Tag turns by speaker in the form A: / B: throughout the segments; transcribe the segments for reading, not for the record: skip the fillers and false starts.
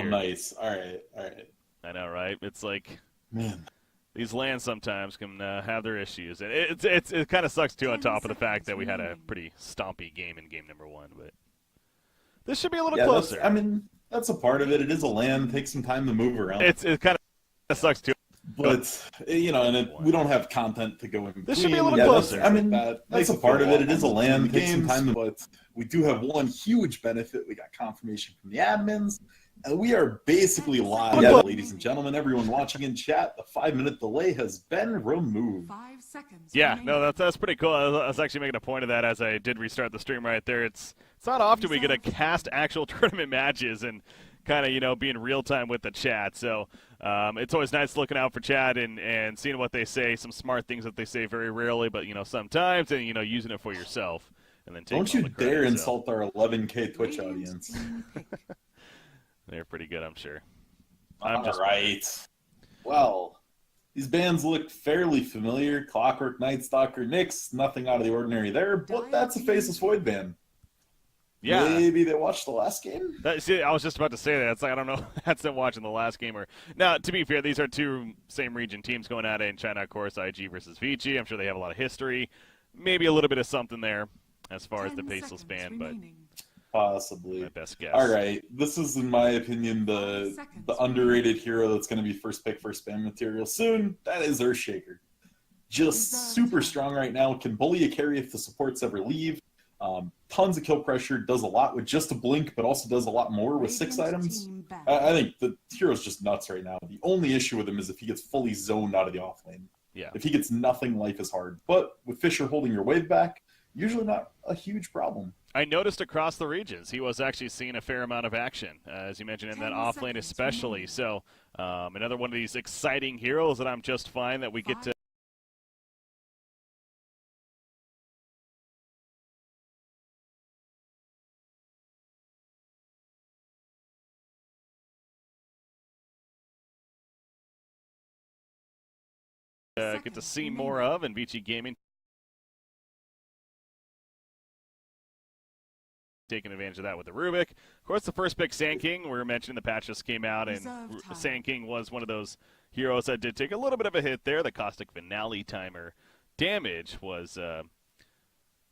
A: nice. All right, all right.
B: I know, right? It's like
A: Man.
B: these lands sometimes can have their issues, and it kind of sucks too. On top of the fact that we had a pretty stompy game in game number 1, but this should be a little closer.
A: That's a part of it. It is a land. Takes some time to move around.
B: It kind of sucks too.
A: But, we don't have content to go in.
B: This should be a little closer.
A: That's a part of it. It is a land. Takes some time, but we do have one huge benefit. We got confirmation from the admins, and we are basically live. Yeah, ladies and gentlemen, everyone watching in chat, the 5-minute delay has been removed.
C: 5 seconds.
B: Yeah, no, that's pretty cool. I was actually making a point of that as I did restart the stream right there. It's not often we get to cast actual tournament matches and kind of, be in real time with the chat. So it's always nice looking out for chat and seeing what they say, some smart things that they say very rarely, but, sometimes, and, using it for yourself. And then
A: don't you dare insult our 11K Twitch audience.
B: They're pretty good, I'm sure.
A: All right. Well, these bands look fairly familiar. Clockwork, Nightstalker, Nyx, nothing out of the ordinary there, but that's a Faceless Void band.
B: Yeah.
A: Maybe they watched the last game?
B: See, I was just about to say that. It's like, I don't know. That's them watching the last game. Now, to be fair, these are two same region teams going at it in China, of course, IG versus Vici. I'm sure they have a lot of history. Maybe a little bit of something there as far as the Faceless band, but
A: possibly.
B: My best guess.
A: All right. This is, in my opinion, the underrated hero that's going to be first pick, first spam material soon. That is Earthshaker. Just super strong right now. Can bully a carry if the supports ever leave. Tons of kill pressure, does a lot with just a blink, but also does a lot more with 6 items. I think the hero's just nuts right now. The only issue with him is if he gets fully zoned out of the off lane.
B: Yeah.
A: If he gets nothing, life is hard. But with Fisher holding your wave back, usually not a huge problem.
B: I noticed across the regions he was actually seeing a fair amount of action, as you mentioned, in that off lane especially. So another one of these exciting heroes that I'm just fine that we get to see more of, and Vici Gaming taking advantage of that with the Rubik. Of course, the first pick, Sand King, we were mentioning the patch just came out, and Sand King was one of those heroes that did take a little bit of a hit there. The Caustic Finale timer damage was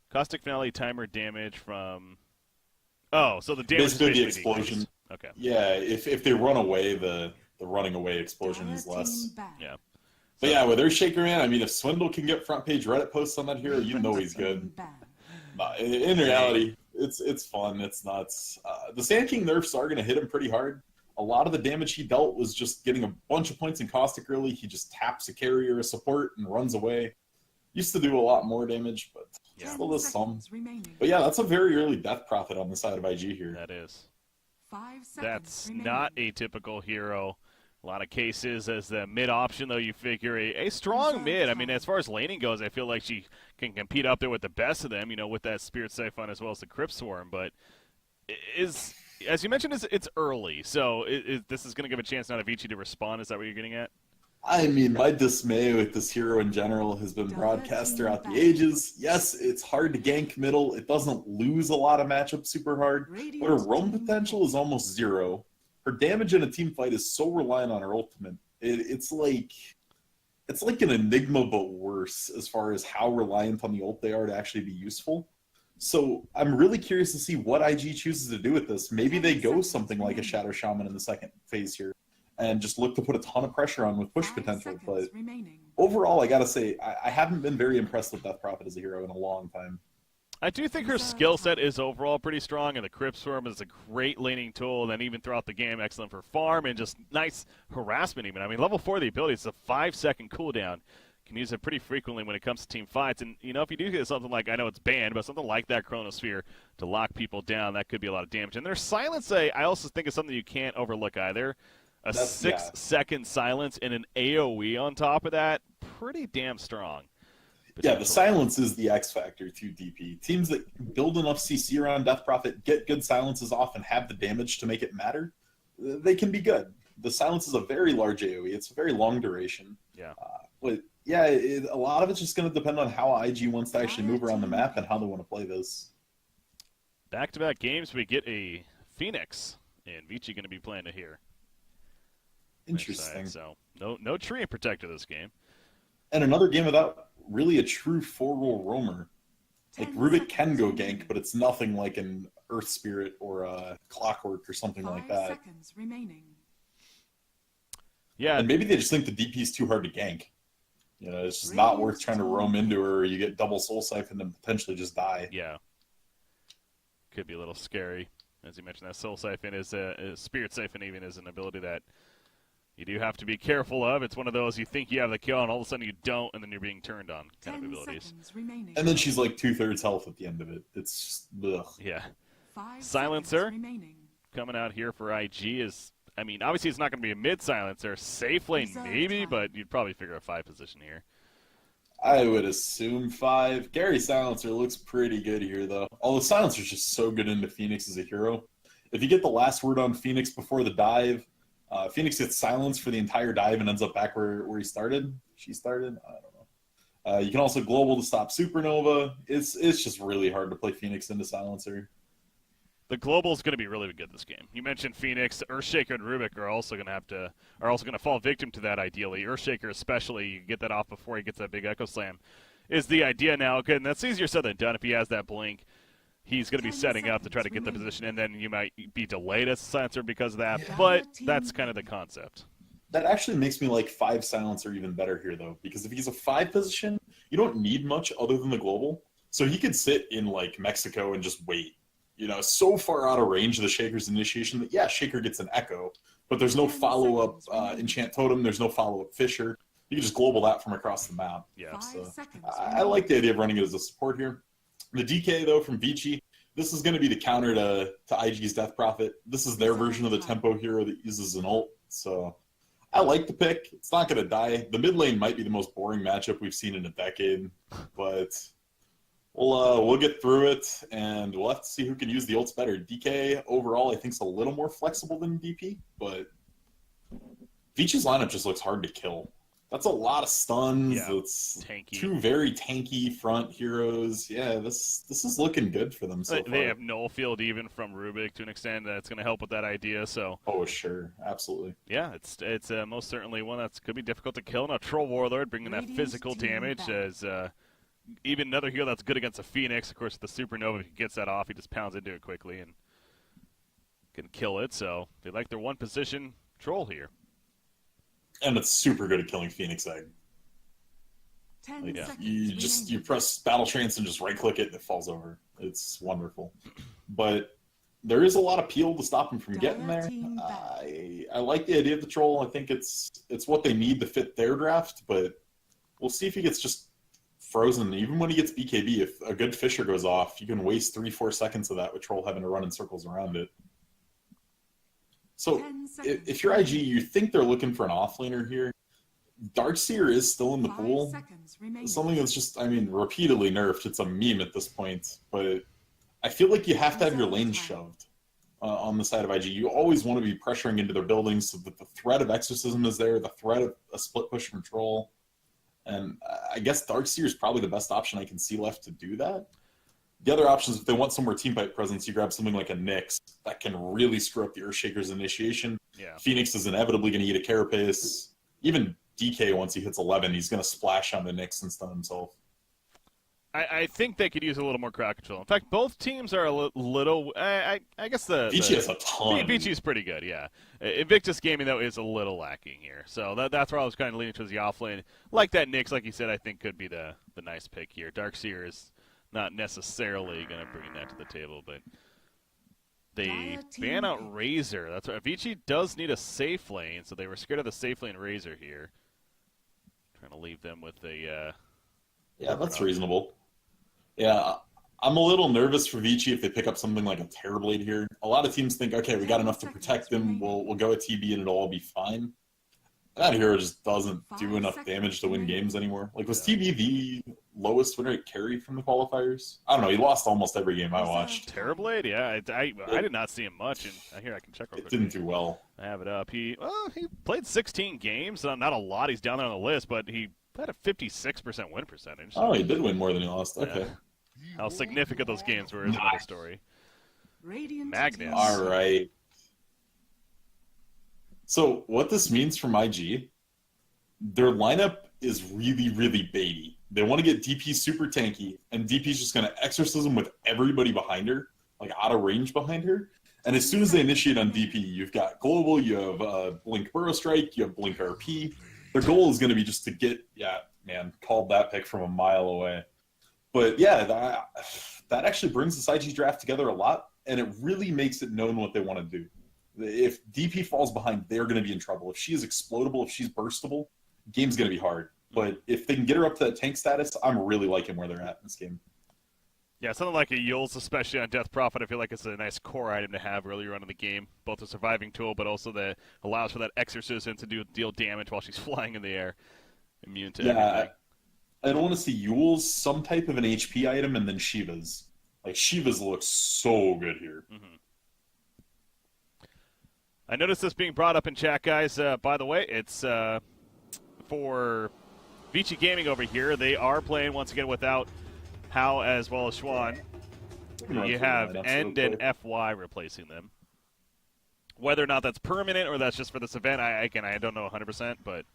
B: Caustic Finale timer damage from so the damage
A: basically
B: is
A: the explosion.
B: Decreased. Okay.
A: Yeah, if they run away, the running away explosion is less.
B: Yeah.
A: But yeah, with Earthshaker, man, if Swindle can get front page Reddit posts on that hero, you know he's good. In reality, it's fun. It's nuts. The Sand King nerfs are going to hit him pretty hard. A lot of the damage he dealt was just getting a bunch of points in Caustic early. He just taps a carrier, a support, and runs away. Used to do a lot more damage, but still does some. But yeah, that's a very early Death Prophet on the side of IG here.
B: That is. That's not a typical hero. A lot of cases as the mid option, though, you figure a strong mid. I mean, as far as laning goes, I feel like she can compete up there with the best of them, with that Spirit Siphon as well as the Crypt Swarm. But as you mentioned, it's early. So this is going to give a chance now to Vici to respond. Is that what you're getting at?
A: I mean, my dismay with this hero in general has been broadcast throughout the ages. Yes, it's hard to gank middle. It doesn't lose a lot of matchups super hard. But her roam potential is almost 0. Her damage in a team fight is so reliant on her ultimate. It's like an Enigma, but worse as far as how reliant on the ult they are to actually be useful. So I'm really curious to see what IG chooses to do with this. Maybe they go something like a Shadow Shaman in the second phase here and just look to put a ton of pressure on with push potential. But overall, I gotta say, I haven't been very impressed with Death Prophet as a hero in a long time.
B: I do think her skill set is overall pretty strong, and the Crypt Swarm is a great laning tool, and then even throughout the game, excellent for farm and just nice harassment even. I mean, level 4 of the ability is a 5-second cooldown. Can use it pretty frequently when it comes to team fights, and if you do get something like, I know it's banned, but something like that Chronosphere to lock people down, that could be a lot of damage. And their silence, I also think is something you can't overlook either. A 6-second silence and an AoE on top of that, pretty damn strong.
A: Yeah, the silence is the X factor to DP. Teams that build enough CC around Death Prophet, get good silences off, and have the damage to make it matter, they can be good. The silence is a very large AoE. It's a very long duration.
B: Yeah.
A: But yeah, a lot of it's just going to depend on how IG wants to actually move around the map and how they want to play this.
B: Back-to-back games, we get a Phoenix and Vici going to be playing it here.
A: Interesting.
B: So no tree protector this game.
A: And another game without really a true 4-role roamer. Like, Rubik can go gank, but it's nothing like an Earth Spirit or a Clockwork or something like that.
C: 5 seconds remaining.
B: Yeah.
A: And maybe they just think the DP is too hard to gank. You know, it's just not worth trying to roam into her, or you get double Soul Siphon and potentially just die.
B: Yeah. Could be a little scary. As you mentioned, that Soul Siphon is Spirit Siphon even is an ability that you do have to be careful of. It's one of those you think you have the kill, and all of a sudden you don't, and then you're being turned on kind of abilities.
A: And then she's like 2/3 health at the end of it. It's ugh.
B: Yeah.
C: 5
B: Silencer
C: seconds remaining.
B: coming out here for IG is, I mean, obviously it's not going to be a mid silencer. Safe lane maybe, but you'd probably figure a 5 position here.
A: I would assume 5. Gary Silencer looks pretty good here, though. Although Silencer's just so good into Phoenix as a hero. If you get the last word on Phoenix before the dive, Phoenix gets silenced for the entire dive and ends up back where he started. She started? I don't know. You can also global to stop Supernova. It's just really hard to play Phoenix into Silencer.
B: The global is going to be really good this game. You mentioned Phoenix, Earthshaker, and Rubik are also going to fall victim to that. Ideally, Earthshaker especially, you get that off before he gets that big Echo Slam, is the idea now. Good, and that's easier said than done. If he has that blink, he's going to be setting up to try to get the position, and then you might be delayed as a silencer because of that.
A: Yeah.
B: But that's kind of the concept.
A: That actually makes me like 5 Silencer even better here, though, because if he's a 5 position, you don't need much other than the global. So he could sit in like Mexico and just wait. You know, so far out of range of the Shaker's initiation that, yeah, Shaker gets an Echo, but there's no follow-up Enchant Totem, there's no follow-up Fisher. You can just global that from across the map.
B: Yeah.
A: So I like the idea of running it as a support here. The DK, though, from Vici, this is going to be the counter to IG's Death Prophet. This is their version of the tempo hero that uses an ult, so I like the pick. It's not going to die. The mid lane might be the most boring matchup we've seen in a decade, but we'll get through it, and we'll have to see who can use the ults better. DK, overall, I think is a little more flexible than DP, but Vici's lineup just looks hard to kill. That's a lot of stuns.
B: Yeah,
A: it's
B: tanky.
A: 2 very tanky front heroes. Yeah, this is looking good for them so far.
B: They have null field even from Rubik to an extent. That's going to help with that idea. So.
A: Oh, sure. Absolutely.
B: Yeah, it's most certainly one that could be difficult to kill. Now, Troll Warlord bringing that physical damage as even another hero that's good against a Phoenix. Of course, the Supernova, if he gets that off, he just pounds into it quickly and can kill it. So they like their one position Troll here.
A: And it's super good at killing Phoenix Egg.
C: 10
A: Like,
C: seconds
A: you press Battle Trance and just right click it and it falls over. It's wonderful. But there is a lot of peel to stop him from getting there. I like the idea of the Troll. I think it's what they need to fit their draft, but we'll see if he gets just frozen. Even when he gets BKB, if a good Fisher goes off, you can waste 3-4 seconds of that with Troll having to run in circles around it. So if you're IG, you think they're looking for an offlaner here. Darkseer is still in the pool. Something that's just, I mean, repeatedly nerfed. It's a meme at this point. But I feel like you have to have your lanes shoved on the side of IG. You always want to be pressuring into their buildings so that the threat of Exorcism is there, the threat of a split push control. And I guess Darkseer is probably the best option I can see left to do that. The other options, if they want some more team fight presence, you grab something like a Nyx that can really screw up the Earthshaker's initiation.
B: Yeah.
A: Phoenix is inevitably going to eat a Carapace. Even DK, once he hits 11, he's going to splash on the Nyx and stun himself.
B: I think they could use a little more crowd control. In fact, both teams are a little. I guess
A: Vici has a ton.
B: Vici's pretty good, yeah. Invictus Gaming, though, is a little lacking here. So that's where I was kind of leaning towards the offlane. Like that Nyx, like you said, I think could be the nice pick here. Darkseer is not necessarily going to bring that to the table, but they ban out Razor. That's right. Vici does need a safe lane, so they were scared of the safe lane Razor here. Trying to leave them with a...
A: yeah, that's reasonable. Yeah, I'm a little nervous for Vici if they pick up something like a Terrorblade here. A lot of teams think, okay, we got enough to protect them, we'll go with TB and it'll all be fine. That hero just doesn't do enough damage to win games anymore. Like, was TB the lowest win rate carry from the qualifiers? I don't know, he lost almost every game I watched.
B: Terrorblade? Yeah, I did not see him much, and here I can check real quick.
A: It didn't do well.
B: I have it up. He played 16 games, not a lot, he's down there on the list, but he had a 56% win percentage. So.
A: Oh, he did win more than he lost, okay.
B: Yeah. How significant those games were is another story. Magnus.
A: All right. So what this means from IG, their lineup is really, really baity. They want to get DP super tanky, and DP's just going to exorcism with everybody behind her, like out of range behind her. And as soon as they initiate on DP, you've got Global, you have Blink Burrow Strike, you have Blink RP. Their goal is going to be just to get, called that pick from a mile away. But yeah, that actually brings this IG draft together a lot, and it really makes it known what they want to do. If DP falls behind, they're going to be in trouble. If she is explodable, if she's burstable, game's going to be hard. But if they can get her up to that tank status, I'm really liking where they're at in this game.
B: Yeah, something like a Yules, especially on Death Prophet, I feel like it's a nice core item to have earlier on in the game. Both a surviving tool, but also that allows for that exorcism to deal damage while she's flying in the air. Immune to everything.
A: I don't want to see Yules, some type of an HP item, and then Shiva's. Like, Shiva's looks so good here.
B: Mm-hmm. I noticed this being brought up in chat, guys. By the way, it's for Vici Gaming over here. They are playing, once again, without Hao as well as Schwan. You have End and FY replacing them. Whether or not that's permanent or that's just for this event, I don't know 100%, but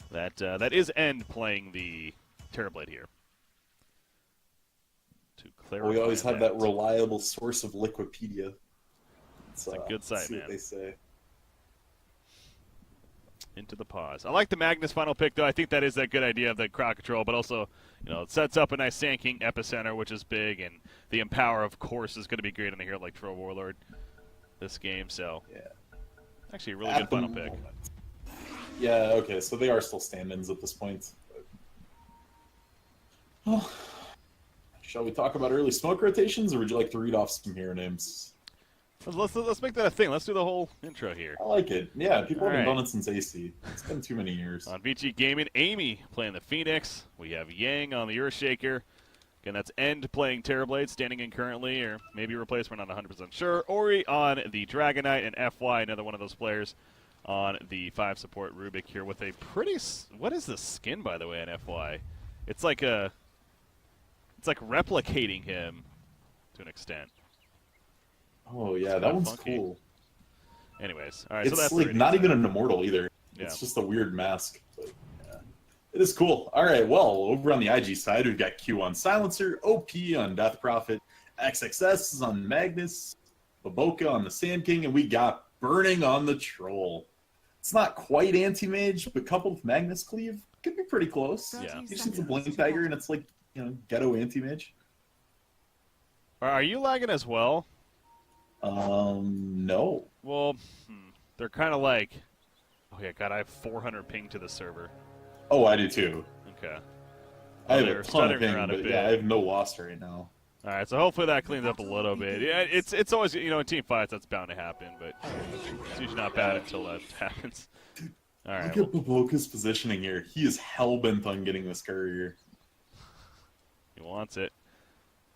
B: that is End playing the Terrorblade here. To clarify,
A: we always have that reliable source of Liquipedia.
B: It's a good site,
A: see
B: man.
A: What they say.
B: Into the pause. I like the Magnus final pick, though. I think that is that good idea of the crowd control, but also, it sets up a nice Sand King epicenter, which is big, and the Empower, of course, is going to be great on a hero like Troll Warlord this game. So,
A: yeah,
B: actually, a really good final pick.
A: Yeah. Okay. So they are still stand-ins at this point. Well, shall we talk about early smoke rotations, or would you like to read off some hero names?
B: Let's make that a thing. Let's do the whole intro here.
A: I like it. Yeah, people haven't
B: All
A: done it since AC. It's been too many years.
B: On Vici Gaming, Amy playing the Phoenix. We have Yang on the Earthshaker. Again, that's End playing Terrorblade, standing in currently, or maybe replaced. We're not 100% sure. Ori on the Dragonite, and FY, another one of those players, on the 5 support Rubik here with a pretty. What is the skin, by the way, on FY? It's like replicating him to an extent.
A: Oh yeah, that one's
B: funky.
A: cool.
B: Anyways, all right.
A: It's
B: so that's
A: like not even an immortal either.
B: Yeah.
A: It's just a weird mask. But, yeah. It is cool. All right, well, over on the IG side, we've got Q on Silencer, OP on Death Prophet, XXS is on Magnus, Baboka on the Sand King, and we got Burning on the Troll. It's not quite anti-mage, but coupled with Magnus Cleave, could be pretty close.
B: Yeah.
A: You just need the Blink Tiger, and it's like, ghetto anti-mage.
B: Are you lagging as well?
A: No.
B: Well, they're kind of like, oh yeah, God, I have 400 ping to the server.
A: Oh, I do too.
B: Okay.
A: I have
B: they're
A: a ton of
B: stuttering
A: ping,
B: around a
A: but
B: bit.
A: yeah, I have no loss right now.
B: All right, so hopefully that cleans up a little bit. Yeah, it's always, in team fights that's bound to happen, but it's usually not bad until that happens. All right.
A: Look at Baboka's positioning here. He is hell-bent on getting this courier.
B: He wants it.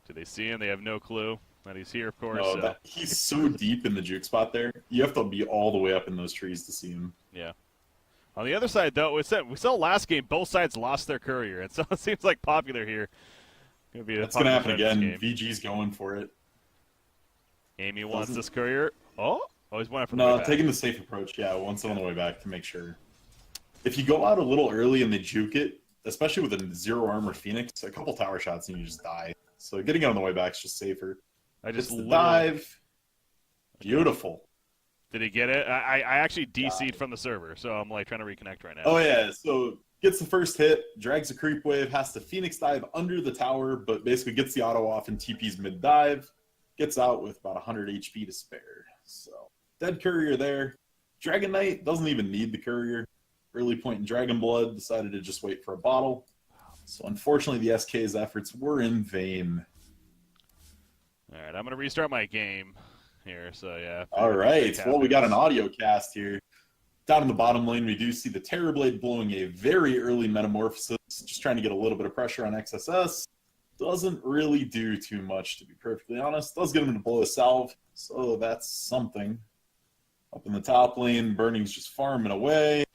B: Do they see him? They have no clue that he's here, of course.
A: No, he's so deep in the juke spot there. You have to be all the way up in those trees to see him.
B: Yeah. On the other side, though, we saw last game both sides lost their courier, and so it seems like popular here.
A: That's going to happen again. VG's going for it.
B: Amy wants this courier. Oh, he's went for the way
A: No,
B: back.
A: taking the safe approach. Yeah, once on the way back to make sure. If you go out a little early and they juke it, especially with a zero armor Phoenix, a couple tower shots and you just die. So getting it on the way back is just safer.
B: I just
A: the dive. Beautiful.
B: Did he get it? I actually DC'd from the server, so I'm like trying to reconnect right now.
A: Oh yeah, so gets the first hit, drags a creep wave, has to Phoenix dive under the tower, but basically gets the auto off and TP's mid dive. Gets out with about 100 HP to spare. So dead courier there. Dragon Knight doesn't even need the courier. Early point in Dragon Blood, decided to just wait for a bottle. So unfortunately the SK's efforts were in vain.
B: Alright, I'm going to restart my game here, so yeah.
A: Alright, well we got an audio cast here. Down in the bottom lane we do see the Terrorblade blowing a very early Metamorphosis, just trying to get a little bit of pressure on XSS. Doesn't really do too much, to be perfectly honest. Does get him to blow a salve, so that's something. Up in the top lane, Burning's just farming away.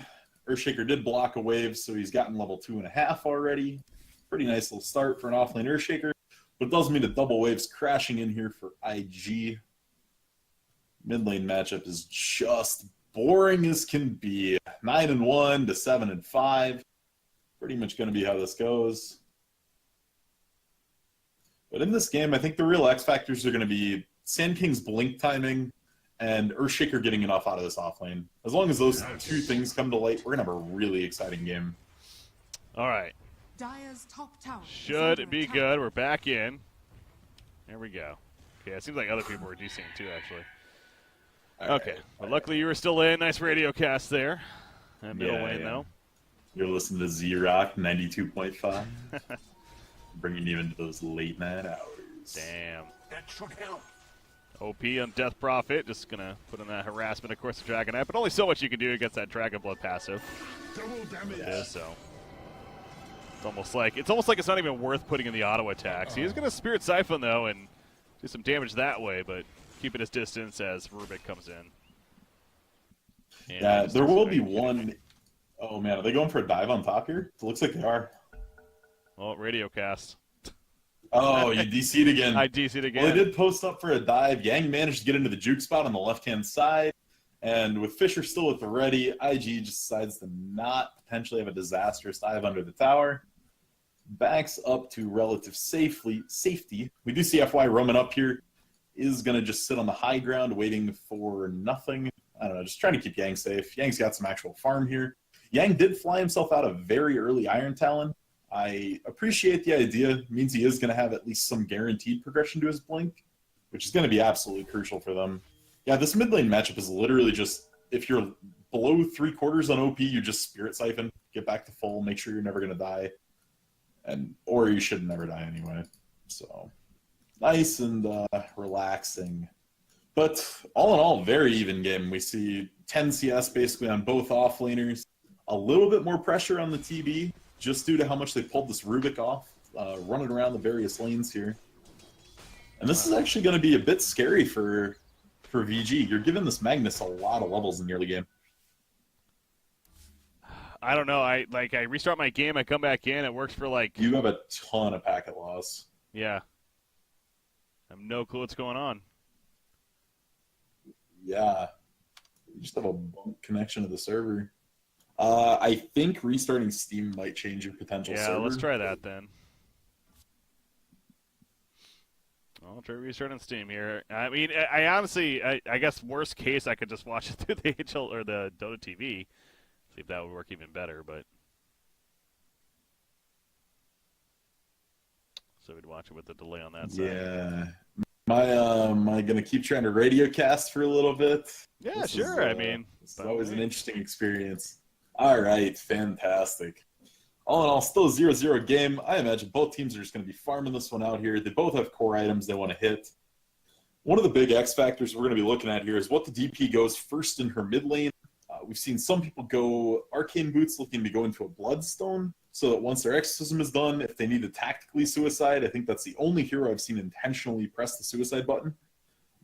A: Earthshaker did block a wave, so he's gotten level 2.5 already. Pretty nice little start for an offlane Earthshaker, but it does mean a double wave's crashing in here for IG. Mid lane matchup is just boring as can be. 9-1 to 7-5. Pretty much going to be how this goes. But in this game, I think the real X factors are going to be Sand King's blink timing and Earthshaker getting enough out of this offlane. As long as those two things come to light, we're going to have a really exciting game.
B: All right.
C: Dire's top tower
B: Should be good. We're back in. There we go. Okay, it seems like other people were DCing too, actually. Okay. Well, luckily you were still in. Nice radio cast there. That middle lane, though.
A: You're listening to Z-Rock 92.5. Bringing you into those late night hours.
B: Damn.
D: That should help.
B: OP on Death Prophet. Just going to put in that harassment, of course, the Dragonite. But only so much you can do against that Dragon Blood passive.
D: Double damage.
B: Yeah, so. It's almost like it's not even worth putting in the auto attacks. He is going to Spirit Siphon, though, and do some damage that way, but keep it his distance as Rubik comes in. And
A: yeah, there will be one. Oh, man, are they going for a dive on top here? It looks like they are.
B: Well, radio cast.
A: Oh, you DC'd again.
B: I DC'd again.
A: Well, they did post up for a dive. Yang managed to get into the juke spot on the left-hand side. And with Fisher still at the ready, IG just decides to not potentially have a disastrous dive under the tower. Backs up to relative safety. We do see FY roaming up here. Is going to just sit on the high ground waiting for nothing. I don't know, just trying to keep Yang safe. Yang's got some actual farm here. Yang did fly himself out a very early Iron Talon. I appreciate the idea. It means he is going to have at least some guaranteed progression to his blink, which is going to be absolutely crucial for them. Yeah, this mid lane matchup is literally just, if you're below 3/4 on OP, you just Spirit Siphon, get back to full, make sure you're never going to die. Or you should never die anyway. So, nice and relaxing. But all in all, very even game. We see 10 CS basically on both offlaners. A little bit more pressure on the TB, just due to how much they pulled this Rubik off, running around the various lanes here. And this is actually going to be a bit scary for VG. You're giving this Magnus a lot of levels in the early game.
B: I don't know. I restart my game, I come back in, it works for like...
A: You have a ton of packet loss.
B: Yeah. I have no clue what's going on.
A: Yeah. You just have a bunk connection to the server. I think restarting Steam might change your potential server.
B: Yeah, let's try that then. I'll try restarting Steam here. I mean, I honestly, I guess worst case, I could just watch it through the HL or the Dota TV. See if that would work even better, but... So we'd watch it with the delay on that side.
A: Yeah. Am I going to keep trying to radio cast for a little bit?
B: Yeah, sure. I mean...
A: It's always an interesting experience. All right, fantastic. All in all, still a 0-0 game. I imagine both teams are just going to be farming this one out here. They both have core items they want to hit. One of the big X factors we're going to be looking at here is what the DP goes first in her mid lane. We've seen some people go Arcane Boots looking to go into a Bloodstone, so that once their exorcism is done, if they need to tactically suicide, I think that's the only hero I've seen intentionally press the suicide button.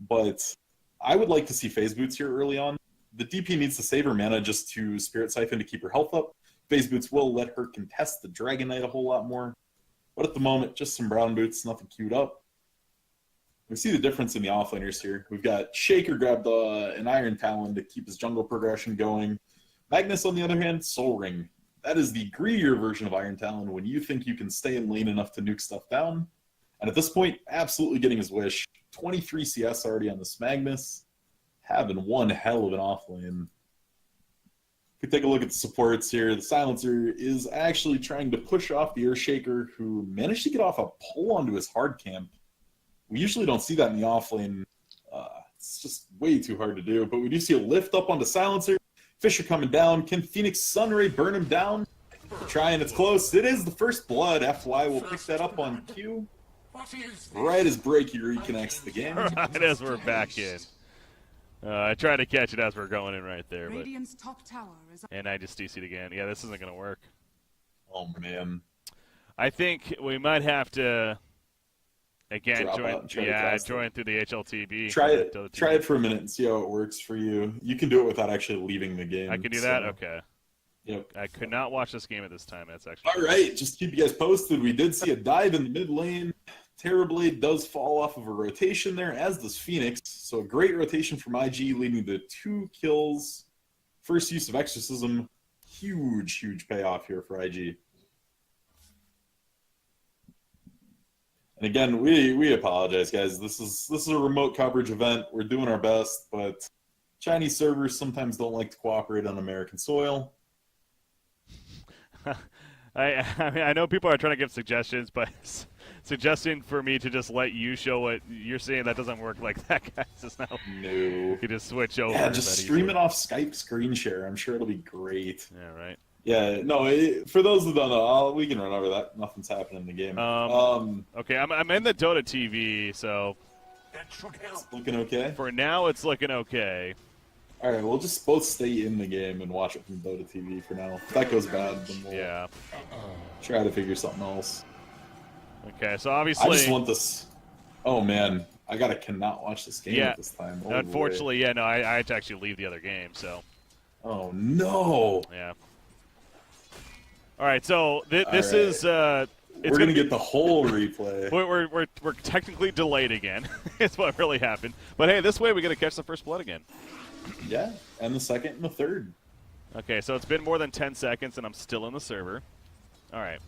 A: But I would like to see Phase Boots here early on. The DP needs to save her mana just to Spirit Siphon to keep her health up. Phase Boots will let her contest the Dragon Knight a whole lot more. But at the moment, just some Brown Boots, nothing queued up. We see the difference in the offlaners here. We've got Shaker grabbed an Iron Talon to keep his jungle progression going. Magnus, on the other hand, Soul Ring. That is the greedier version of Iron Talon when you think you can stay in lane enough to nuke stuff down. And at this point, absolutely getting his wish. 23 CS already on this Magnus. Having one hell of an offlane. If we take a look at the supports here, the Silencer is actually trying to push off the Earthshaker, who managed to get off a pull onto his hard camp. We usually don't see that in the offlane. It's just way too hard to do. But we do see a lift up onto Silencer. Fisher coming down. Can Phoenix Sunray burn him down? Trying, it's close. It is the first blood. FY will pick that up on Q. Right as Breaky reconnects the game.
B: Right as we're back in. I tried to catch it as we're going in right there, but
C: top tower is
B: and I just DC'd again. Yeah, this isn't going to work.
A: Oh, man.
B: I think we might have to, again, join through the HLTV.
A: Try it for a minute and see how it works for you. You can do it without actually leaving the game.
B: I can do that? Okay.
A: Yep.
B: I could not watch this game at this time. That's actually
A: all right. Just keep you guys posted. We did see a dive in the mid lane. Terrorblade does fall off of a rotation there, as does Phoenix. So a great rotation from IG, leading to 2 kills First use of Exorcism, huge payoff here for IG. And again, we apologize, guys. This is a remote coverage event. We're doing our best, but Chinese servers sometimes don't like to cooperate on American soil.
B: I know people are trying to give suggestions, but suggesting for me to just let you show what you're saying, that doesn't work like that, guys. Just now.
A: No.
B: You can just switch over.
A: Yeah, just stream it off Skype screen share. I'm sure it'll be great.
B: Yeah, right.
A: Yeah, no, for those who don't know, we can run over that. Nothing's happening in the game.
B: Okay, I'm in the Dota TV, so
D: That should help.
A: It's looking okay.
B: for now it's looking okay.
A: All right, we'll just both stay in the game and watch it from Dota TV for now. If that goes bad, then we'll
B: Yeah.
A: try to figure something else.
B: Okay, so
A: I
B: obviously,
A: just want this. Oh man, cannot watch this game
B: Yeah.
A: at this time. Oh,
B: unfortunately, yeah, no, I had to actually leave the other game, so
A: boy. Oh no.
B: yeah. All right, so this
A: All right.
B: is it's
A: We're gonna get the whole replay.
B: we're technically delayed again. It's what really happened. But hey, this way we get to catch the first blood again.
A: Yeah, and the second and the third.
B: Okay, so it's been more than 10 seconds, and I'm still in the server. All right.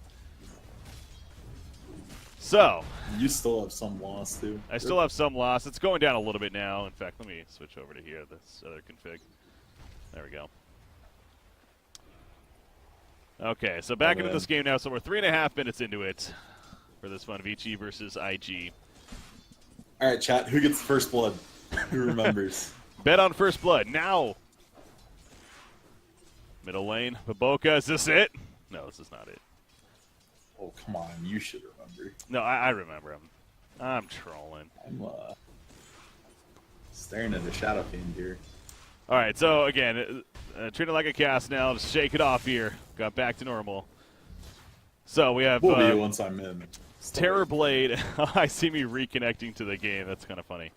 B: So
A: You still have some loss too.
B: I still have some loss. It's going down a little bit now. In fact, let me switch over to here, this other config. There we go. Okay, so back into this game now. So we're 3.5 minutes into it for this one, Vici versus IG.
A: All right, chat. Who gets the first blood? Who remembers?
B: Bet on first blood now. Middle lane, Baboka. Is this it? No, this is not it.
A: Oh come on, you should remember.
B: No, I remember him. I'm trolling.
A: I'm staring at the shadow fiend here.
B: All right, so again, treat it like a cast now. Just shake it off here. Got back to normal. So we have
A: We'll be once I'm in.
B: Terror Blade. I see me reconnecting to the game. That's kind of funny.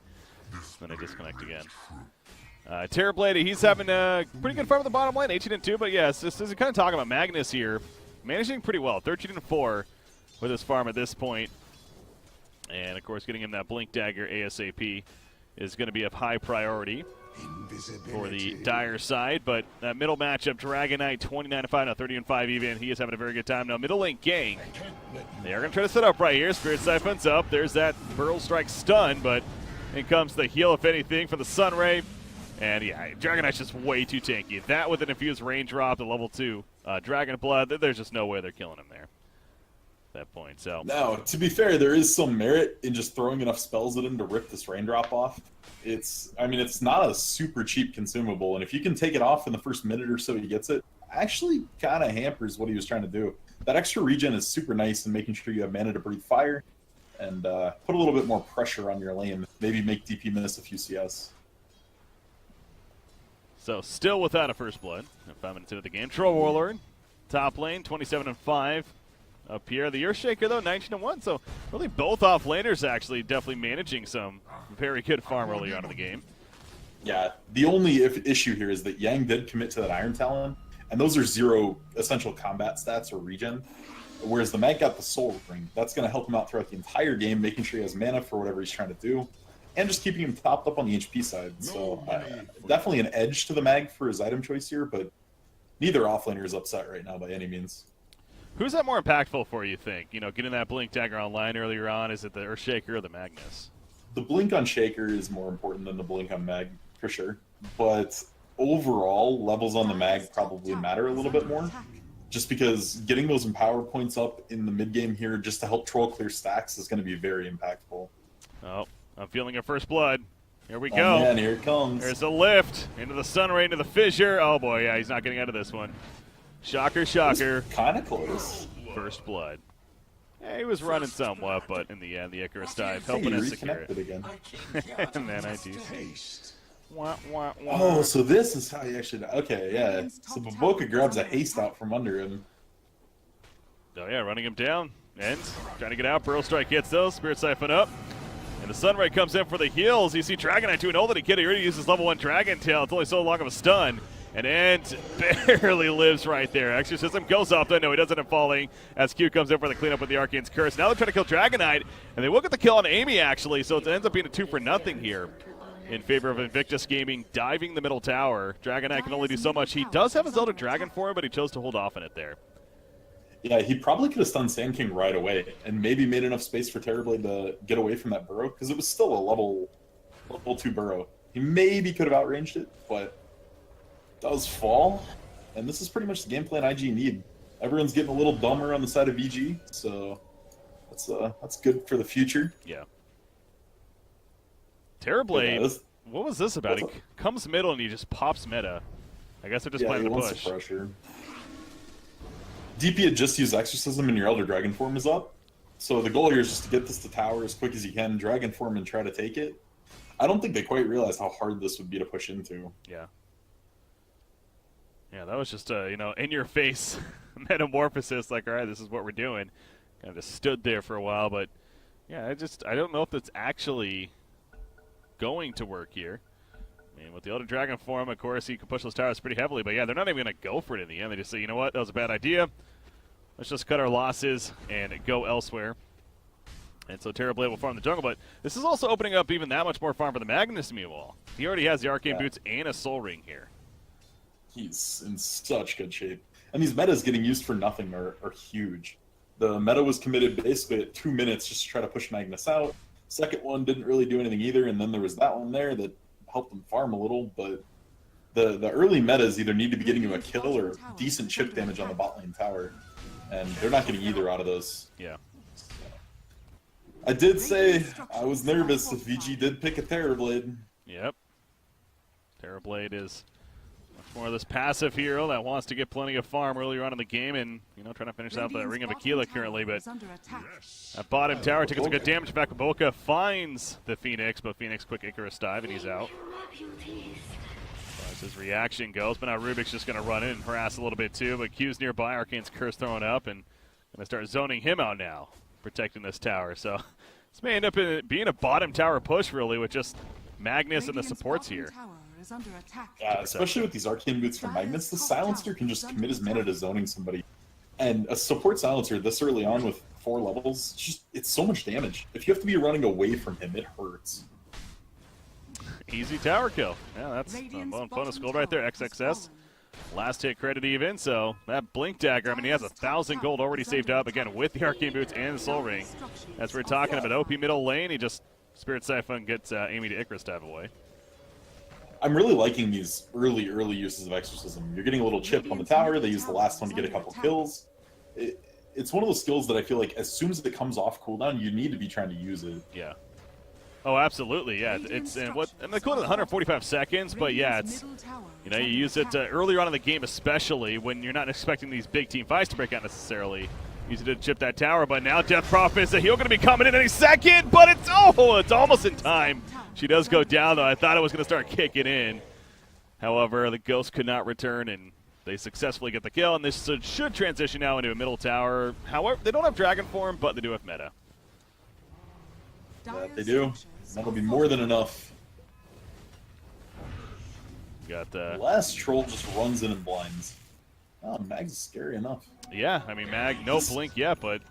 B: Then I disconnect again. Terror Blade, he's having a pretty good farm at the bottom lane, 18-2. But yes, this is kind of talking about Magnus here, managing pretty well, 13-4 with his farm at this point. And of course, getting him that Blink Dagger ASAP is going to be of high priority for the Dire side. But that middle matchup, Dragon Knight 29-5, now 30-5 even. He is having a very good time. Now middle lane gang, they are going to try to set up right here. Spirit Siphon's up. There's that Burl Strike stun, but in comes the heal, if anything, for the Sunray. And yeah, Dragon Knight's just way too tanky. That with an infused rain drop to level 2 Dragon Blood, there's just no way they're killing him there at that point. So
A: Now, to be fair, there is some merit in just throwing enough spells at him to rip this raindrop off. I mean, it's not a super cheap consumable, and if you can take it off in the first minute or so he gets it, actually kind of hampers what he was trying to do. That extra regen is super nice in making sure you have mana to breathe fire, and put a little bit more pressure on your lane. Maybe make DP miss a few CS.
B: So still without a first blood. 5 minutes into the game. Troll Warlord, top lane, 27-5 up here. The Earthshaker, though, 19-1. So really both off-laners actually definitely managing some very good farm earlier on in the game.
A: Yeah, the only issue here is that Yang did commit to that Iron Talon, and those are 0 essential combat stats or regen. Whereas the Mag got the Soul Ring. That's going to help him out throughout the entire game, making sure he has mana for whatever he's trying to do, and just keeping him topped up on the HP side. So definitely an edge to the Mag for his item choice here, but neither offlaner is upset right now by any means.
B: Who's that more impactful for, you think? You know, getting that Blink Dagger online earlier on, is it the Earthshaker or the Magnus?
A: The Blink on Shaker is more important than the Blink on Mag, for sure. But overall, levels on the Mag probably matter a little bit more. Just because getting those Empower points up in the mid-game here just to help troll clear stacks is going to be very impactful.
B: Oh, I'm feeling a first blood. Here we
A: Oh,
B: go.
A: man, here it comes.
B: There's a lift into the Sunray, into the fissure. Oh boy, yeah, he's not getting out of this one. Shocker, shocker.
A: Kind of close.
B: First blood. Yeah, he was running somewhat, but in the end, the Icarus dive helping
A: Hey,
B: us secure
A: reconnected
B: it.
A: again.
B: And then I do see. Wah, wah, wah.
A: Oh, so this is how you actually... Okay, yeah. So Baboka grabs a haste out from under him.
B: Oh yeah, running him down. And trying to get out. Burrow Strike hits those. Spirit Siphon up. And the Sunray comes in for the heals. You see Dragon Knight doing all that he can. He already uses level 1 Dragon Tail. It's only so long of a stun. And Ant barely lives right there. Exorcism goes up. No, he doesn't end up falling as Q comes in for the cleanup with the Arcane's Curse. Now they're trying to kill Dragon Knight. And they will get the kill on Amy, actually. So it ends up being a 2-for-0 here. in favor of Invictus Gaming, diving the middle tower. Dragon Knight can only do so much. He does have his Zelda Dragon form, but he chose to hold off on it there.
A: Yeah, he probably could have stunned Sand King right away and maybe made enough space for Terrorblade to get away from that burrow, because it was still a level 2 burrow. He maybe could have outranged it, but does fall. And this is pretty much the game plan IG need. Everyone's getting a little dumber on the side of VG, so that's good for the future.
B: Yeah. Terrorblade,
A: Yeah,
B: what was this about? He comes middle and he just pops meta. I guess they're just playing the push.
A: Pressure. DP had just used Exorcism and your Elder Dragon form is up. So the goal here is just to get this to tower as quick as you can, Dragon form, and try to take it. I don't think they quite realize how hard this would be to push into.
B: Yeah. Yeah, that was just a, in-your-face metamorphosis, like, all right, this is what we're doing. Kind of just stood there for a while, but, yeah, I don't know if that's actually going to work here. I mean, with the Elder Dragon form, of course, you can push those towers pretty heavily, but, yeah, they're not even going to go for it in the end. They just say, you know what, that was a bad idea. Let's just cut our losses and go elsewhere. And so Terrorblade will farm the jungle, but this is also opening up even that much more farm for the Magnus meanwhile. He already has the Arcane Boots and a Soul Ring here.
A: He's in such good shape. And these metas getting used for nothing are huge. The meta was committed basically at 2 minutes just to try to push Magnus out. Second one didn't really do anything either, and then there was that one there that helped them farm a little, but the early metas either need to be getting you a kill or decent chip damage on the bot lane tower, and they're not getting either out of those.
B: Yeah.
A: I did say I was nervous if VG did pick a Terrorblade.
B: Yep. Terrorblade is much more of this passive hero that wants to get plenty of farm earlier on in the game and, trying to finish out the Ring of Aquila currently, but that bottom tower taking some good damage. In fact, Boca finds the Phoenix, but Phoenix quick Icarus dive and he's out. As his reaction goes, but now Rubik's just going to run in and harass a little bit too, but Q's nearby, Arcane's Curse throwing up, and going to start zoning him out now, protecting this tower. So this may end up being a bottom tower push, really, with just Magnus and the supports here.
A: Yeah, especially with these Arcane Boots from Magnus, the Silencer can just commit his mana to zoning somebody. And a support Silencer this early on with 4 levels, it's so much damage. If you have to be running away from him, it hurts.
B: Easy tower kill. Yeah, that's a bonus gold right there. XXS. Last hit credit even, so that Blink Dagger, I mean, he has 1,000 gold already saved up, again, with the Arcane Boots and the Soul Ring. As we're talking about OP middle lane, he just Spirit Siphon gets Amy to Icarus dive away.
A: I'm really liking these early uses of Exorcism. You're getting a little chip on the tower, they use the last one to get a couple kills. It's one of those skills that I feel like as soon as it comes off cooldown, you need to be trying to use it.
B: Yeah. Oh, absolutely, yeah. It's the cooldown is 145 seconds, but yeah, it's you use it earlier on in the game, especially when you're not expecting these big team fights to break out necessarily. Use it to chip that tower, but now Death Prophet is a heal going to be coming in any second, but it's almost in time. She does go down though. I thought it was going to start kicking in. However, the Ghost could not return, and they successfully get the kill, and this should transition now into a middle tower. However, they don't have Dragon form, but they do have meta.
A: Yeah, they do. That'll be more than enough.
B: Got the
A: last troll just runs in and blinds. Oh, Mag's scary enough.
B: Yeah, I mean, Mag, no blink yet, but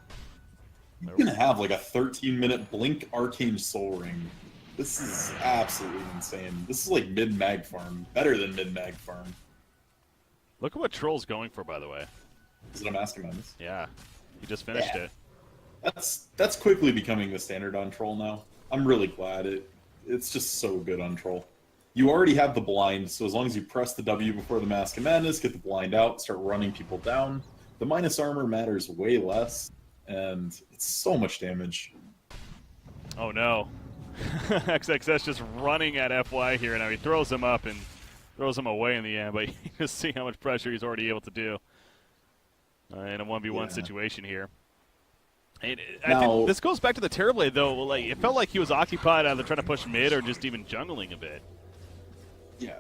A: you can have like a 13-minute blink Arcane Soul Ring. This is absolutely insane. This is like mid-mag farm. Better than mid-mag farm.
B: Look at what Troll's going for, by the way.
A: Is it a Mask of Madness?
B: Yeah, he just finished it.
A: That's quickly becoming the standard on Troll now. I'm really glad. It's just so good on Troll. You already have the blind, so as long as you press the W before the Mask of Madness, get the blind out, start running people down, the minus armor matters way less, and it's so much damage.
B: Oh no. XXS just running at FY here. Now he throws him up and throws him away in the end, but you just see how much pressure he's already able to do in a 1v1 situation here. I think this goes back to the Terrorblade, though. Like, it felt like he was occupied either trying to push mid or just even jungling a bit.
A: Yeah.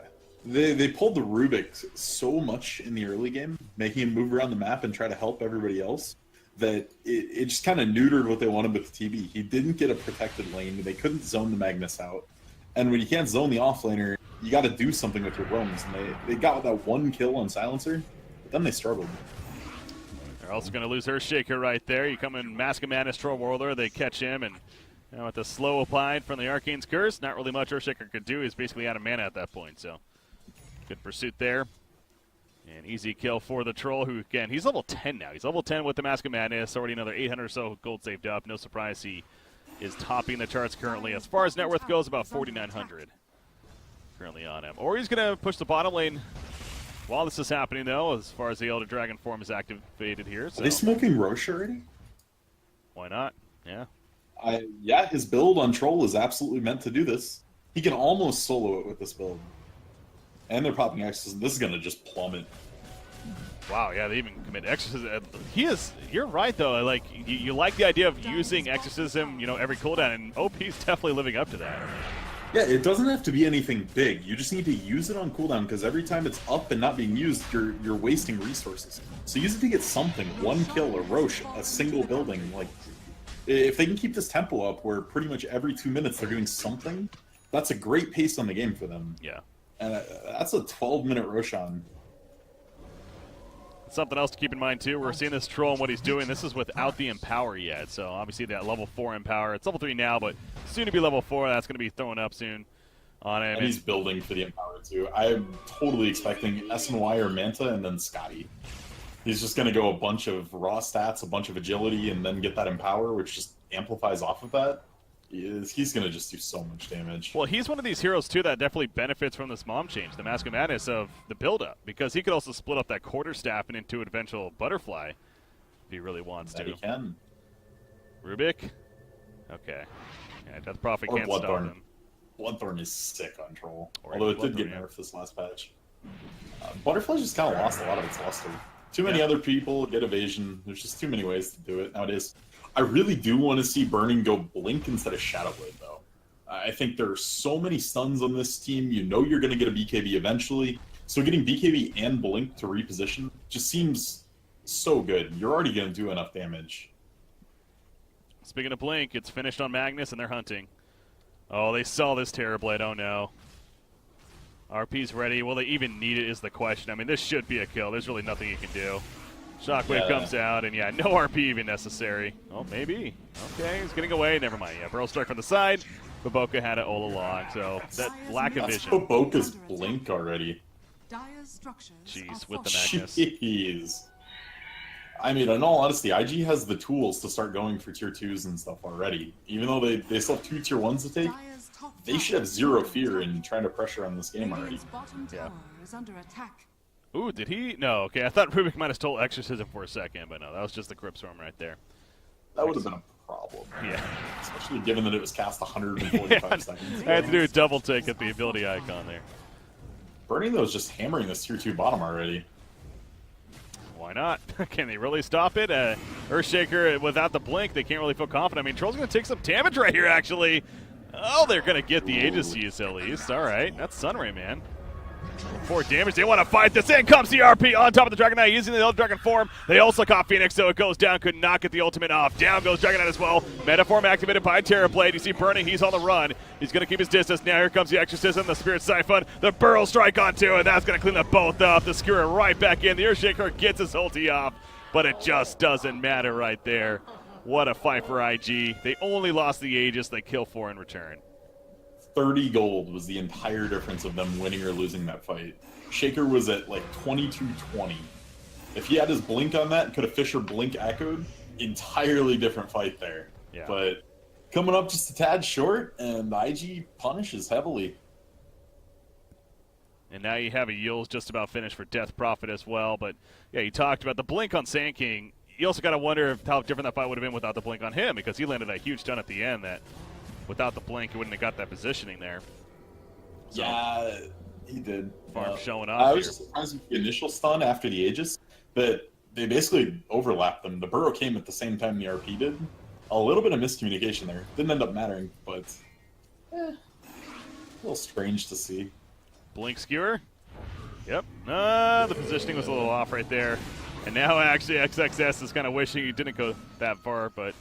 A: They pulled the Rubik so much in the early game, making him move around the map and try to help everybody else, that it just kind of neutered what they wanted with the TB. He didn't get a protected lane. They couldn't zone the Magnus out. And when you can't zone the offlaner, you got to do something with your roams. And they got that one kill on Silencer, but then they struggled.
B: They're also going to lose Earthshaker right there. You come in Mask of Madness, Troll Whirler, they catch him, and Now with the slow applied from the Arcane's Curse, not really much Earthshaker could do. He's basically out of mana at that point, so good pursuit there. And easy kill for the Troll, who, again, he's level 10 now. He's level 10 with the Mask of Madness, already another 800 or so gold saved up. No surprise he is topping the charts currently. As far as net worth goes, about 4,900 currently on him. Or he's going to push the bottom lane while this is happening, though, as far as the Elder Dragon form is activated here. So.
A: Are they smoking Roche already?
B: Why not? Yeah.
A: Yeah, his build on Troll is absolutely meant to do this. He can almost solo it with this build. And they're popping Exorcism. This is going to just plummet.
B: Wow, yeah, they even commit Exorcism. You're right, though. Like, you like the idea of using Exorcism, every cooldown, and OP's definitely living up to that.
A: Yeah, it doesn't have to be anything big. You just need to use it on cooldown, because every time it's up and not being used, you're wasting resources. So use it to get something. One kill, a Roche, a single building. Like, if they can keep this tempo up, where pretty much every 2 minutes they're doing something, that's a great pace on the game for them.
B: Yeah.
A: And that's a 12-minute Roshan.
B: Something else to keep in mind, too, we're seeing this Troll and what he's doing. This is without the Empower yet, so obviously that level 4 Empower. It's level 3 now, but soon to be level 4. That's going to be thrown up soon on him.
A: And he's building for the Empower, too. I'm totally expecting SNY or Manta and then Scotty. He's just going to go a bunch of raw stats, a bunch of agility, and then get that Empower, which just amplifies off of that. He's going to just do so much damage.
B: Well, he's one of these heroes, too, that definitely benefits from this mom change, the Mask of Madness of the build-up, because he could also split up that quarterstaff and into an eventual Butterfly if he really wants to.
A: He can.
B: Rubik? Okay. Yeah, Death Prophet
A: Or
B: can't stop him.
A: Bloodthorn is sick on Troll,
B: Or
A: although it did get nerfed this last patch. Butterfly's just kind of lost a lot of its luster. Too many other people get evasion. There's just too many ways to do it nowadays. I really do want to see Burning go Blink instead of Shadow Blade, though. I think there are so many stuns on this team. You know you're going to get a BKB eventually. So getting BKB and Blink to reposition just seems so good. You're already going to do enough damage.
B: Speaking of Blink, it's finished on Magnus, and they're hunting. Oh, they saw this Terrorblade. Oh, no. RP's ready. Will they even need it is the question. I mean, this should be a kill. There's really nothing you can do. Shockwave comes out, and no RP even necessary. Oh, maybe. Okay, he's getting away. Never mind. Yeah, Burrow Strike from the side. Baboka had it all along, so that lack of vision.
A: That's Baboka's Blink already.
B: Jeez, with the Magnus.
A: Jeez. I mean, in all honesty, IG has the tools to start going for tier 2s and stuff already. Even though they still have 2 tier 1s to take, they should have zero fear in trying to pressure on this game already.
B: Yeah. Ooh, did he? No, okay. I thought Rubik might have stole Exorcism for a second, but no, that was just the Grip Storm right there.
A: That would have been a problem.
B: Yeah.
A: Especially given that it was cast 145 seconds.
B: I had to do a double take at the ability icon there.
A: Burning, though, is just hammering this tier 2 bottom already.
B: Why not? Can they really stop it? Earthshaker, without the Blink, they can't really feel confident. I mean, Troll's going to take some damage right here, actually. Oh, they're going to get the Aegis use at least. All right. That's Sunray, man. 4 damage. They want to fight this. In comes the RP on top of the Dragon Knight using the Elder Dragon form. They also caught Phoenix, so it goes down. Could not get the ultimate off. Down goes Dragon Knight as well. Metaform activated by Terrorblade. You see Burning. He's on the run. He's going to keep his distance. Now here comes the Exorcism, the Spirit Siphon, the Burrow Strike onto it. That's going to clean them both up. The Skewer right back in. The Earthshaker gets his ulti off, but it just doesn't matter right there. What a fight for IG. They only lost the Aegis. They kill 4 in return.
A: 30 gold was the entire difference of them winning or losing that fight. Shaker was at like 22-20. If he had his Blink on that, could have Fisher Blink echoed, entirely different fight there.
B: Yeah.
A: But coming up just a tad short, and IG punishes heavily.
B: And now you have a Yule's just about finished for Death Prophet as well. But yeah, you talked about the Blink on Sand King. You also got to wonder how different that fight would have been without the Blink on him, because he landed that huge stun at the end that without the Blink, he wouldn't have got that positioning there. So,
A: yeah, he did.
B: Farm showing off
A: I was just surprised with the initial stun after the Aegis, but they basically overlapped them. The Burrow came at the same time the RP did. A little bit of miscommunication there. Didn't end up mattering, but a little strange to see.
B: Blink Skewer. Yep. The positioning was a little off right there. And now actually XXS is kind of wishing he didn't go that far, but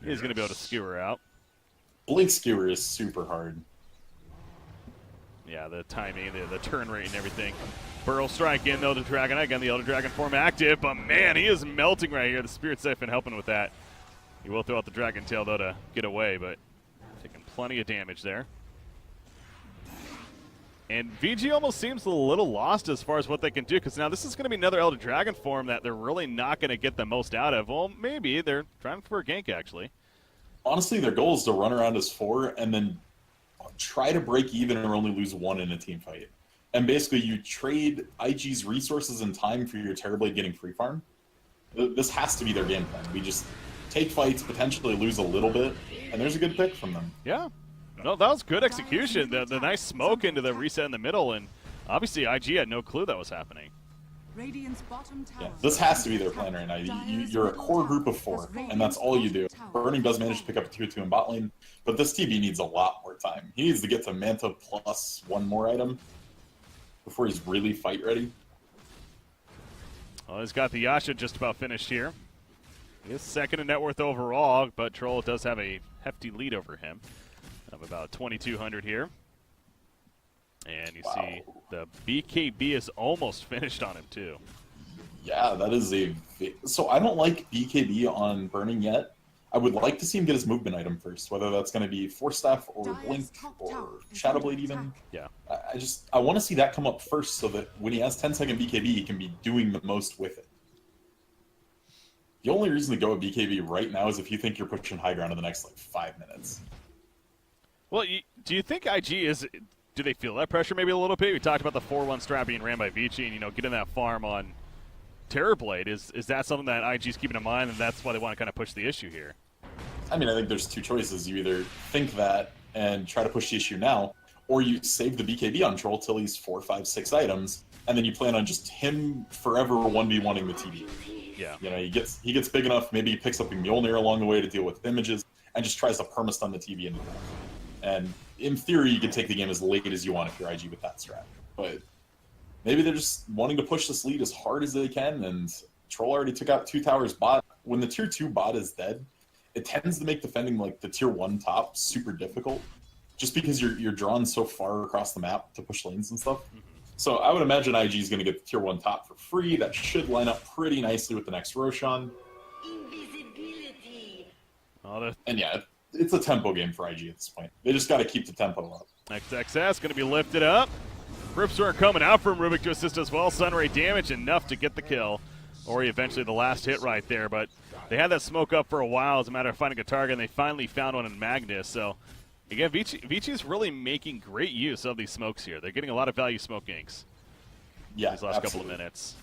B: he's going to be able to skewer out.
A: Blink Skewer is super hard.
B: Yeah, the timing, the turn rate and everything. Burrow Strike in, though, the Dragon. Again, the Elder Dragon form active, but man, he is melting right here. The Spirit Siphon helping with that. He will throw out the Dragon Tail, though, to get away, but plenty of damage there. And VG almost seems a little lost as far as what they can do, because now this is going to be another Elder Dragon form that they're really not going to get the most out of. Well, maybe. They're trying for a gank, actually.
A: Honestly, their goal is to run around as 4 and then try to break even or only lose 1 in a team fight. And basically, you trade IG's resources and time for your Terrorblade getting free farm. This has to be their game plan. We just take fights, potentially lose a little bit, and there's a good pick from them.
B: Yeah. No, that was good execution. The nice smoke into the reset in the middle, and obviously IG had no clue that was happening.
C: Radiant's bottom tower.
A: Yeah, this has to be their plan right now. You're a core group of 4, and that's all you do. Burning does manage to pick up a 2-2 in bot lane, but this TB needs a lot more time. He needs to get to Manta plus 1 more item before he's really fight ready.
B: Well, he's got the Yasha just about finished here. He is second in net worth overall, but Troll does have a hefty lead over him of about 2,200 here. And you see the BKB is almost finished on him, too.
A: Yeah, that is a... So I don't like BKB on Burning yet. I would like to see him get his movement item first, whether that's going to be Force Staff or Blink or Shadow Blade even.
B: Yeah.
A: I want to see that come up first so that when he has 10-second BKB, he can be doing the most with it. The only reason to go with BKB right now is if you think you're pushing high ground in the next, 5 minutes.
B: Well, do you think IG is... Do they feel that pressure maybe a little bit? We talked about the 4-1 strat being ran by Vici and, getting that farm on Terrorblade. Is that something that IG's keeping in mind, and that's why they want to kind of push the issue here?
A: I mean, I think there's 2 choices. You either think that and try to push the issue now, or you save the BKB on Troll till he's 4, 5, 6 items, and then you plan on just him forever 1v1ing the TB.
B: Yeah.
A: He gets big enough, maybe he picks up a Mjolnir along the way to deal with images, and just tries to perma-stun the TB into that. And in theory, you can take the game as late as you want if you're IG with that strat. But maybe they're just wanting to push this lead as hard as they can, and Troll already took out 2 towers bot. When the tier 2 bot is dead, it tends to make defending the tier 1 top super difficult, just because you're drawn so far across the map to push lanes and stuff. Mm-hmm. So I would imagine IG is going to get the tier 1 top for free. That should line up pretty nicely with the next Roshan.
B: Invisibility.
A: And yeah, it's a tempo game for IG at this point. They just got to keep the tempo up.
B: XXS going to be lifted up. Ripstorm coming out from Rubik to assist as well. Sunray damage enough to get the kill. Or eventually the last hit right there. But they had that smoke up for a while as a matter of finding a target, and they finally found one in Magnus. So, again, Vici is really making great use of these smokes here. They're getting a lot of value smoke ganks.
A: Yeah,
B: these last
A: absolutely.
B: couple of minutes.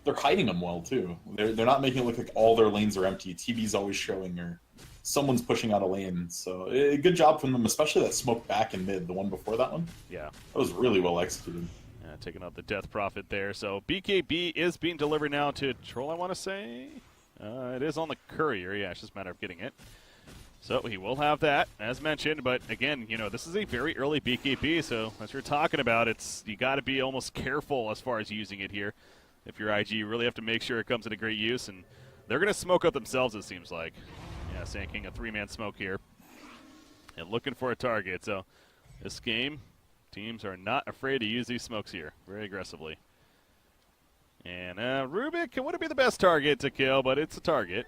A: They're hiding them well, too. They're not making it look like all their lanes are empty. TB's always showing, or someone's pushing out a lane. So, good job from them, especially that smoke back in mid, the one before that one.
B: Yeah.
A: That was really well executed.
B: Yeah, taking out the Death Prophet there. So, BKB is being delivered now to Troll, I want to say. It is on the courier. Yeah, it's just a matter of getting it. So he will have that, as mentioned. But again, this is a very early BKB. So as you're talking about, you got to be almost careful as far as using it here. If you're IG, you really have to make sure it comes into great use. And they're going to smoke up themselves, it seems like. Yeah, Sand King, a 3-man smoke here. And looking for a target. So this game, teams are not afraid to use these smokes here very aggressively. And Rubik wouldn't be the best target to kill, but it's a target.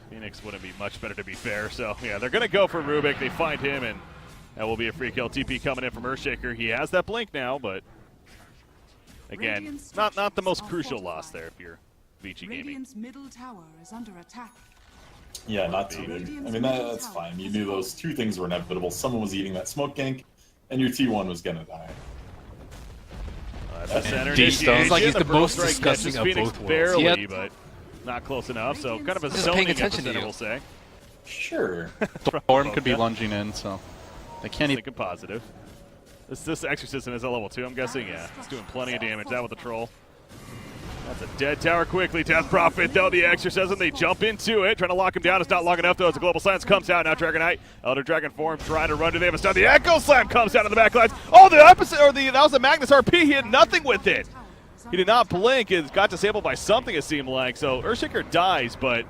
B: Phoenix wouldn't be much better, to be fair. So, yeah, they're going to go for Rubik. They find him, and that will be a free kill. TP coming in from Earthshaker. He has that blink now, but, again, not the most crucial loss there if you're Vici Gaming.
C: Radiant's middle tower is under attack.
A: Yeah, not too big. I mean, that's fine. You knew those 2 things were inevitable. Someone was eating that smoke gank, and your T1 was going to die.
B: That's center
E: sounds like he's the most disgusting of
B: Phoenix
E: both worlds.
B: barely, but not close enough. So kind of a zoning epicenter, we'll say.
A: Sure.
E: Thorn could be lunging in, so they can't even.
B: Thinking positive. This Exorcism is a level 2, I'm guessing. Yeah, it's doing plenty of damage. That with the Troll. That's a dead tower quickly. Death Prophet, though, the Exorcism. They jump into it, trying to lock him down. It's not long enough, though, as the Global Silence comes out. Now Dragon Knight, Elder Dragon form, trying to run to the other side. The Echo Slam comes out of the back lines. Oh, the opposite, that was the Magnus RP. He had nothing with it. He did not blink. It got disabled by something, it seemed like. So Earthshaker dies, but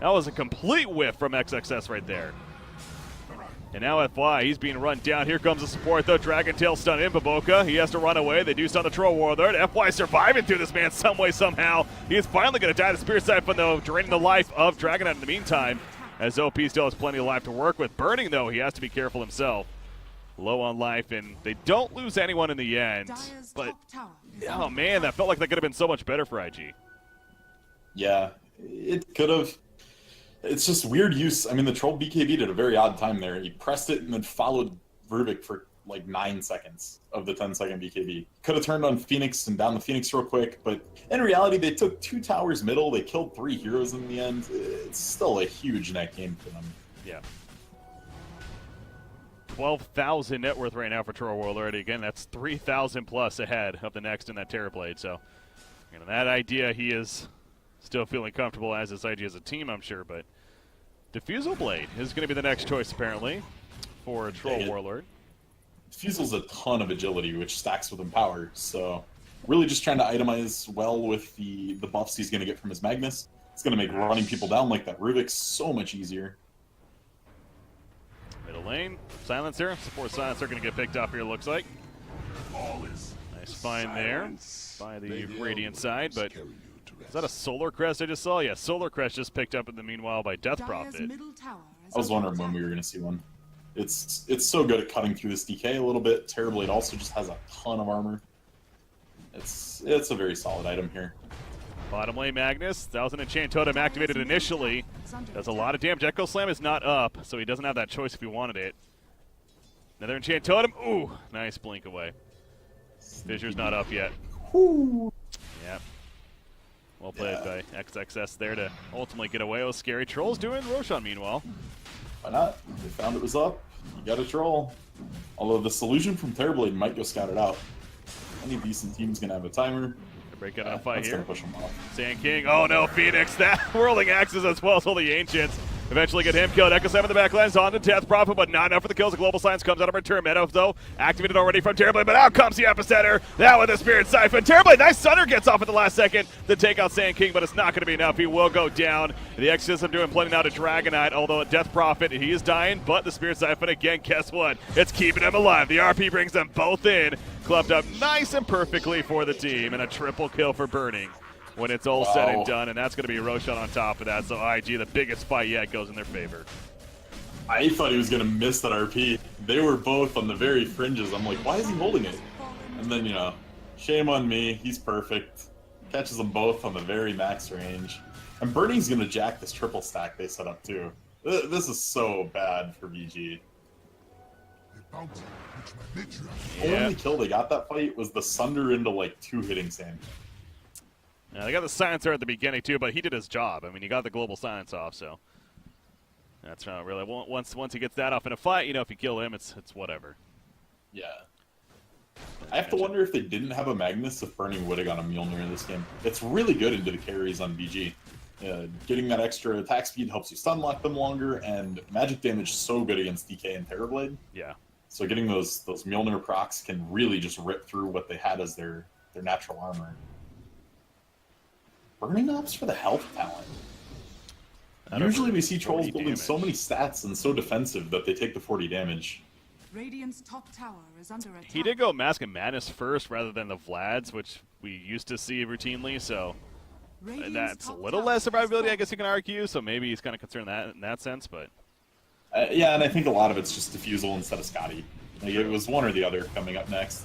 B: that was a complete whiff from XXS right there. And now FY, he's being run down. Here comes the support, though. Dragon Tail stun in Baboka. He has to run away. They do stun the Troll Warlord. FY surviving through this man some way, somehow. He is finally going to die. The Spirit Siphon, though, draining the life of Dragon Knight in the meantime. as OP still has plenty of life to work with. Burning, though, he has to be careful himself. Low on life, and they don't lose anyone in the end.
C: Dire's
B: But,
C: top tower is
B: oh
C: under
B: man, that felt like that could have been so much better for IG.
A: Yeah, it could have. It's just weird use. I mean, the troll BKB'd at a very odd time there. He pressed it and then followed Rubik for like 9 seconds of the 10-second BKB. Could have turned on Phoenix and down the Phoenix real quick, but in reality, they took 2 towers middle. They killed 3 heroes in the end. It's still a huge net game for them.
B: Yeah. 12,000 net worth right now for Troll Warlord. Again, that's 3,000 plus ahead of the next in that Terrorblade. So, you know, that idea, he is still feeling comfortable as is IG as a team, I'm sure. But Diffusal Blade is going to be the next choice, apparently, for Troll Warlord.
A: Diffusal's a ton of agility, which stacks with Empower. So, really just trying to itemize well with the buffs he's going to get from his Magnus. It's going to make running people down like that Rubik so much easier.
B: Middle lane, Silencer. Support Silencer going to get picked up here, looks like. Nice find there by the Radiant side, but is that a Solar Crest I just saw? Yeah, Solar Crest just picked up in the meanwhile by Death
C: Dire's
B: Prophet.
C: middle tower is
A: I was
C: under
A: wondering when
C: attack.
A: we were going to see one. It's so good at cutting through this DK a little bit. Terrorblade also just has a ton of armor. It's a very solid item here.
B: Bottom lane Magnus, 1000 Enchant Totem activated initially. Does a lot of damage. Echo Slam is not up, so he doesn't have that choice if he wanted it. Another Enchant Totem. Ooh, nice blink away. Fissure's not up yet. Yep. Well played by XXS there to ultimately get away. It was scary. Troll's doing Roshan meanwhile.
A: Why not? They found it was up. You got a troll. Although the solution from Terrorblade might go scout it out. Any decent team's going to have a timer.
B: Break out a fight
A: That's
B: here.
A: gonna push him off.
B: Sand King. Oh no, Phoenix. That whirling axes as well as all the Ancients. Eventually get him killed. Echo 7 in the backlands on to Death Prophet, but not enough for the kills. The Global Science comes out of return. Meadows, though, activated already from Terrorblade, but out comes the Epicenter. That with the Spirit Siphon. Terrorblade, nice Sunner gets off at the last second to take out Sand King, but it's not going to be enough. He will go down. The X system doing plenty now to Dragonite, although at Death Prophet, he is dying, but the Spirit Siphon, again, guess what? It's keeping him alive. The RP brings them both in. Clubbed up nice and perfectly for the team, and a triple kill for Burning when it's all said and done, and that's going to be Roshan on top of that. So IG, the biggest fight yet, goes in their favor.
A: I thought he was going to miss that RP. They were both on the very fringes. I'm like, why is he holding it? And then, you know, shame on me. He's perfect. Catches them both on the very max range. And Burning's going to jack this triple stack they set up, too. This is so bad for VG. The only kill they got that fight was the Sunder into, like, 2 hitting Sand.
B: Yeah, they got the Silencer at the beginning, too, but he did his job. I mean, he got the Global Silence off, so that's not really. Once he gets that off in a fight, you know, if you kill him, it's whatever.
A: Yeah. I have to wonder if they didn't have a Magnus, if Burning would have got a Mjolnir in this game. It's really good into the carries on VG. Getting that extra attack speed helps you stun lock them longer, and magic damage is so good against DK and Terrorblade.
B: Yeah.
A: So getting those Mjolnir procs can really just rip through what they had as their natural armor. Burning opts for the health talent. Usually we see trolls building so many stats and so defensive that they take the 40 damage.
C: Radiant's top tower is under attack.
B: He did go Mask and Madness first rather than the Vlads, which we used to see routinely, so that's a little less survivability, I guess you can argue, so maybe he's kind of concerned in that sense, but...
A: yeah, and I think a lot of it's just Diffusal instead of Scotty. Like, it was one or the other coming up next.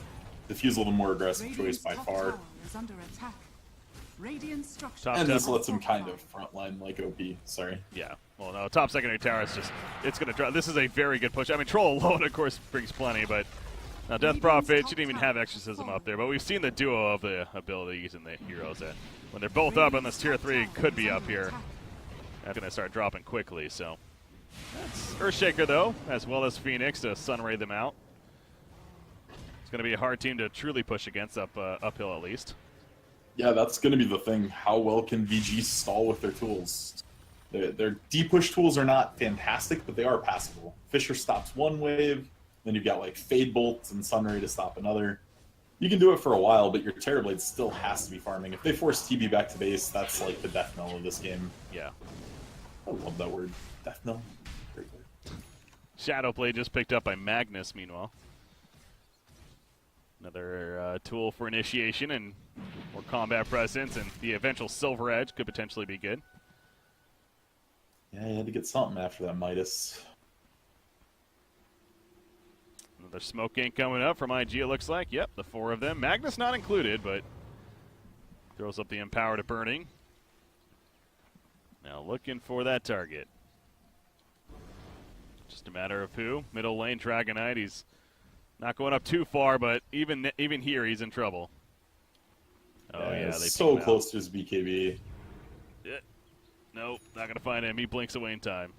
A: Diffusal the more aggressive choice by far.
C: Tower is under attack. Radiant structure.
A: And this lets him kind of frontline like OP. Sorry.
B: Yeah. Well, no, top secondary tower is just, it's going to drop. This is a very good push. I mean, Troll alone, of course, brings plenty, but now Death Prophet shouldn't even have Exorcism up there. But we've seen the duo of the abilities and the heroes that when they're both up on this tier 3, could be up here. That's going to start dropping quickly, so. That's Earthshaker, though, as well as Phoenix to Sunray them out. It's going to be a hard team to truly push against, uphill at least.
A: Yeah, that's going to be the thing. How well can VG stall with their tools? Their D-push tools are not fantastic, but they are passable. Fissure stops one wave, then you've got like Fade Bolt and Sunray to stop another. You can do it for a while, but your Terrorblade still has to be farming. If they force TB back to base, that's like the death knell of this game.
B: Yeah.
A: I love that word. Death knell. Great word.
B: Shadowblade just picked up by Magnus, meanwhile. Another tool for initiation and more combat presence, and the eventual Silver Edge could potentially be good.
A: Yeah, he had to get something after that Midas.
B: Another smoke gank coming up from IG, it looks like. Yep, the 4 of them. Magnus not included, but throws up the Empower to Burning. Now looking for that target. Just a matter of who. Middle lane, Dragonite. He's not going up too far, but even here, he's in trouble. Oh, yeah, they
A: so
B: peek him
A: close to his BKB.
B: Yeah. Nope, not going to find him. He blinks away in time.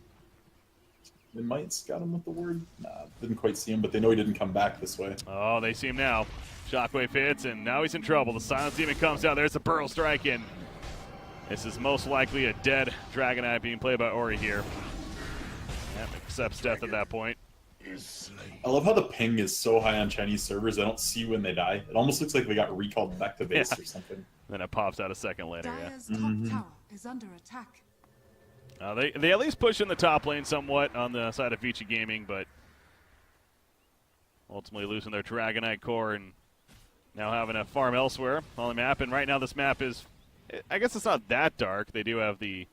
A: They might scout him with the word. Nah, didn't quite see him, but they know he didn't come back this way.
B: Oh, they see him now. Shockwave hits, and now he's in trouble. The Silence Demon comes out. There's the Burrow strike, and this is most likely a dead Dragonite being played by Ori here. Yep, accepts death at that point.
A: I love how the ping is so high on Chinese servers, I don't see when they die. It almost looks like they got recalled back to base or something.
B: Then it pops out a second later, yeah.
C: Dire's top tower is under attack.
B: They at least push in the top lane somewhat on the side of Vici Gaming, but ultimately losing their Dragonite core and now having a farm elsewhere on the map. And right now this map is, I guess it's not that dark. They do have the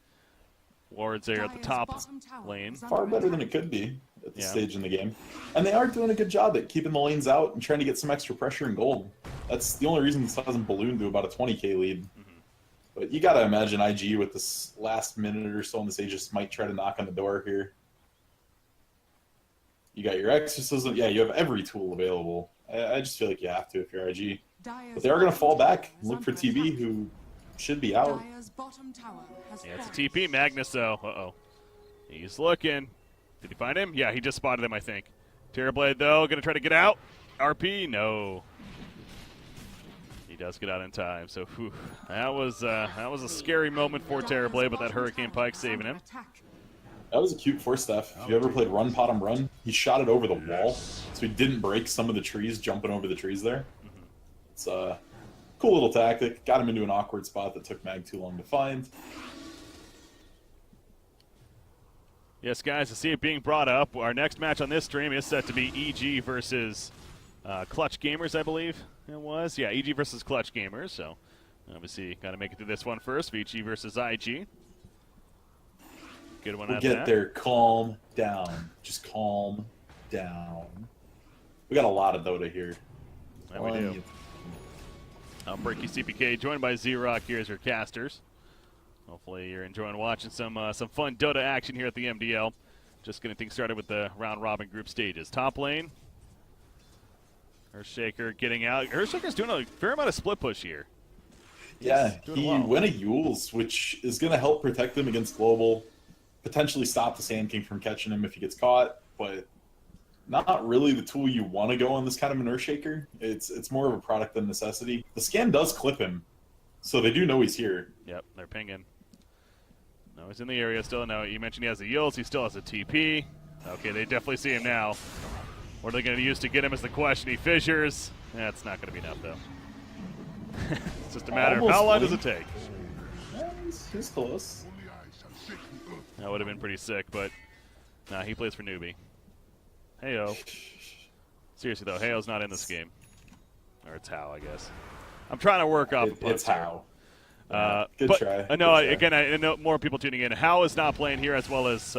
B: wards there at the top lane.
A: Far better than it could be at this stage in the game. And they are doing a good job at keeping the lanes out and trying to get some extra pressure and gold. That's the only reason this hasn't ballooned to about a 20k lead. But you gotta imagine IG with this last minute or so in this Aegis might try to knock on the door here. You got your Exorcism. Yeah, you have every tool available. I just feel like you have to if you're IG. But they are going to fall back and look for TB, who should be out.
B: Yeah, it's a TP. Magnus, though. Uh-oh. He's looking. Did he find him? Yeah, he just spotted him, I think. Terrorblade, though, going to try to get out. RP, no. He does get out in time. So whew, that was a scary moment for Terrorblade, but that Hurricane Pike saving him.
A: That was a cute force staff. If you ever played Run Bottom Run, he shot it over the wall, so he didn't break some of the trees jumping over the trees there. It's a cool little tactic. Got him into an awkward spot that took Mag too long to find.
B: Yes, guys, to see it being brought up, our next match on this stream is set to be EG versus Clutch Gamers, I believe it was. Yeah, EG versus Clutch Gamers. So obviously, got to make it through this one first. Vici versus IG. Good one.
A: We'll get there. Calm down. Just calm down. We got a lot of Dota here.
B: Yeah, we do. I'm Breaky CPK, joined by Z-Rock here as your casters. Hopefully you're enjoying watching some fun Dota action here at the MDL. Just getting things started with the round-robin group stages. Top lane, Earthshaker getting out. Earthshaker's doing a fair amount of split push here.
A: Yeah, he went a Yules, which is going to help protect him against Global. Potentially stop the Sand King from catching him if he gets caught, but not really the tool you want to go on this kind of an Earthshaker. It's more of a product than necessity. The scan does clip him, so they do know he's here.
B: Yep, they're pinging. No, he's in the area still. No, you mentioned he has the Yields. He still has a TP. Okay, they definitely see him now. What are they going to use to get him is the question. He fissures. That's not going to be enough, though. It's just a matter of how long does it take.
A: Yeah, he's close.
B: That would have been pretty sick, but nah, he plays for newbie. Heyo. Seriously, though, Heyo's not in this game. Or it's How, I guess. I'm trying to work off
A: It's How. Good
B: but,
A: try.
B: No, again, I know more people tuning in. How is not playing here, as well as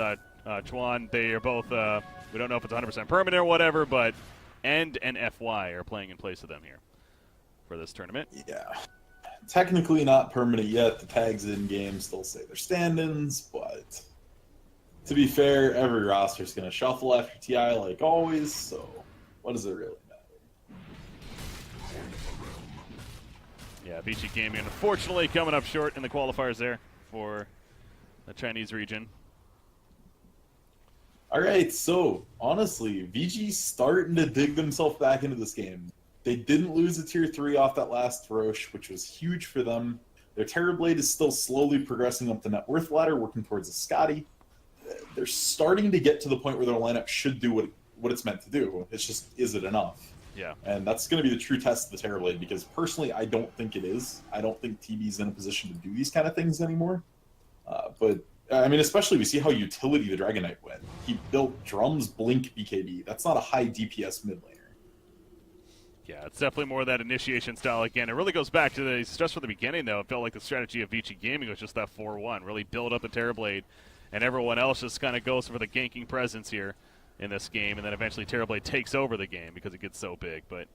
B: Chuan. They are both, we don't know if it's 100% permanent or whatever, but End and FY are playing in place of them here for this tournament.
A: Yeah. Technically not permanent yet. The tags in-game still say they're stand-ins, but to be fair, every roster is going to shuffle after TI like always, so what does it really matter?
B: Yeah, Vici Gaming, unfortunately, coming up short in the qualifiers there for the Chinese region.
A: All right, so honestly, VG's starting to dig themselves back into this game. They didn't lose a tier 3 off that last Roche, which was huge for them. Their Terrorblade is still slowly progressing up the net worth ladder, working towards a Scotty. They're starting to get to the point where their lineup should do what it's meant to do. It's just, is it enough?
B: Yeah.
A: And that's going to be the true test of the Terrorblade, because personally, I don't think it is. I don't think TB's in a position to do these kind of things anymore. But, I mean, especially we see how utility the Dragonite went. He built Drum's Blink BKB. That's not a high DPS mid laner.
B: Yeah, it's definitely more of that initiation style again. It really goes back to the stress from the beginning, though. It felt like the strategy of Vici Gaming was just that 4-1. Really build up the Terrorblade and everyone else just kind of goes for the ganking presence here in this game, and then eventually Terrorblade takes over the game because it gets so big. But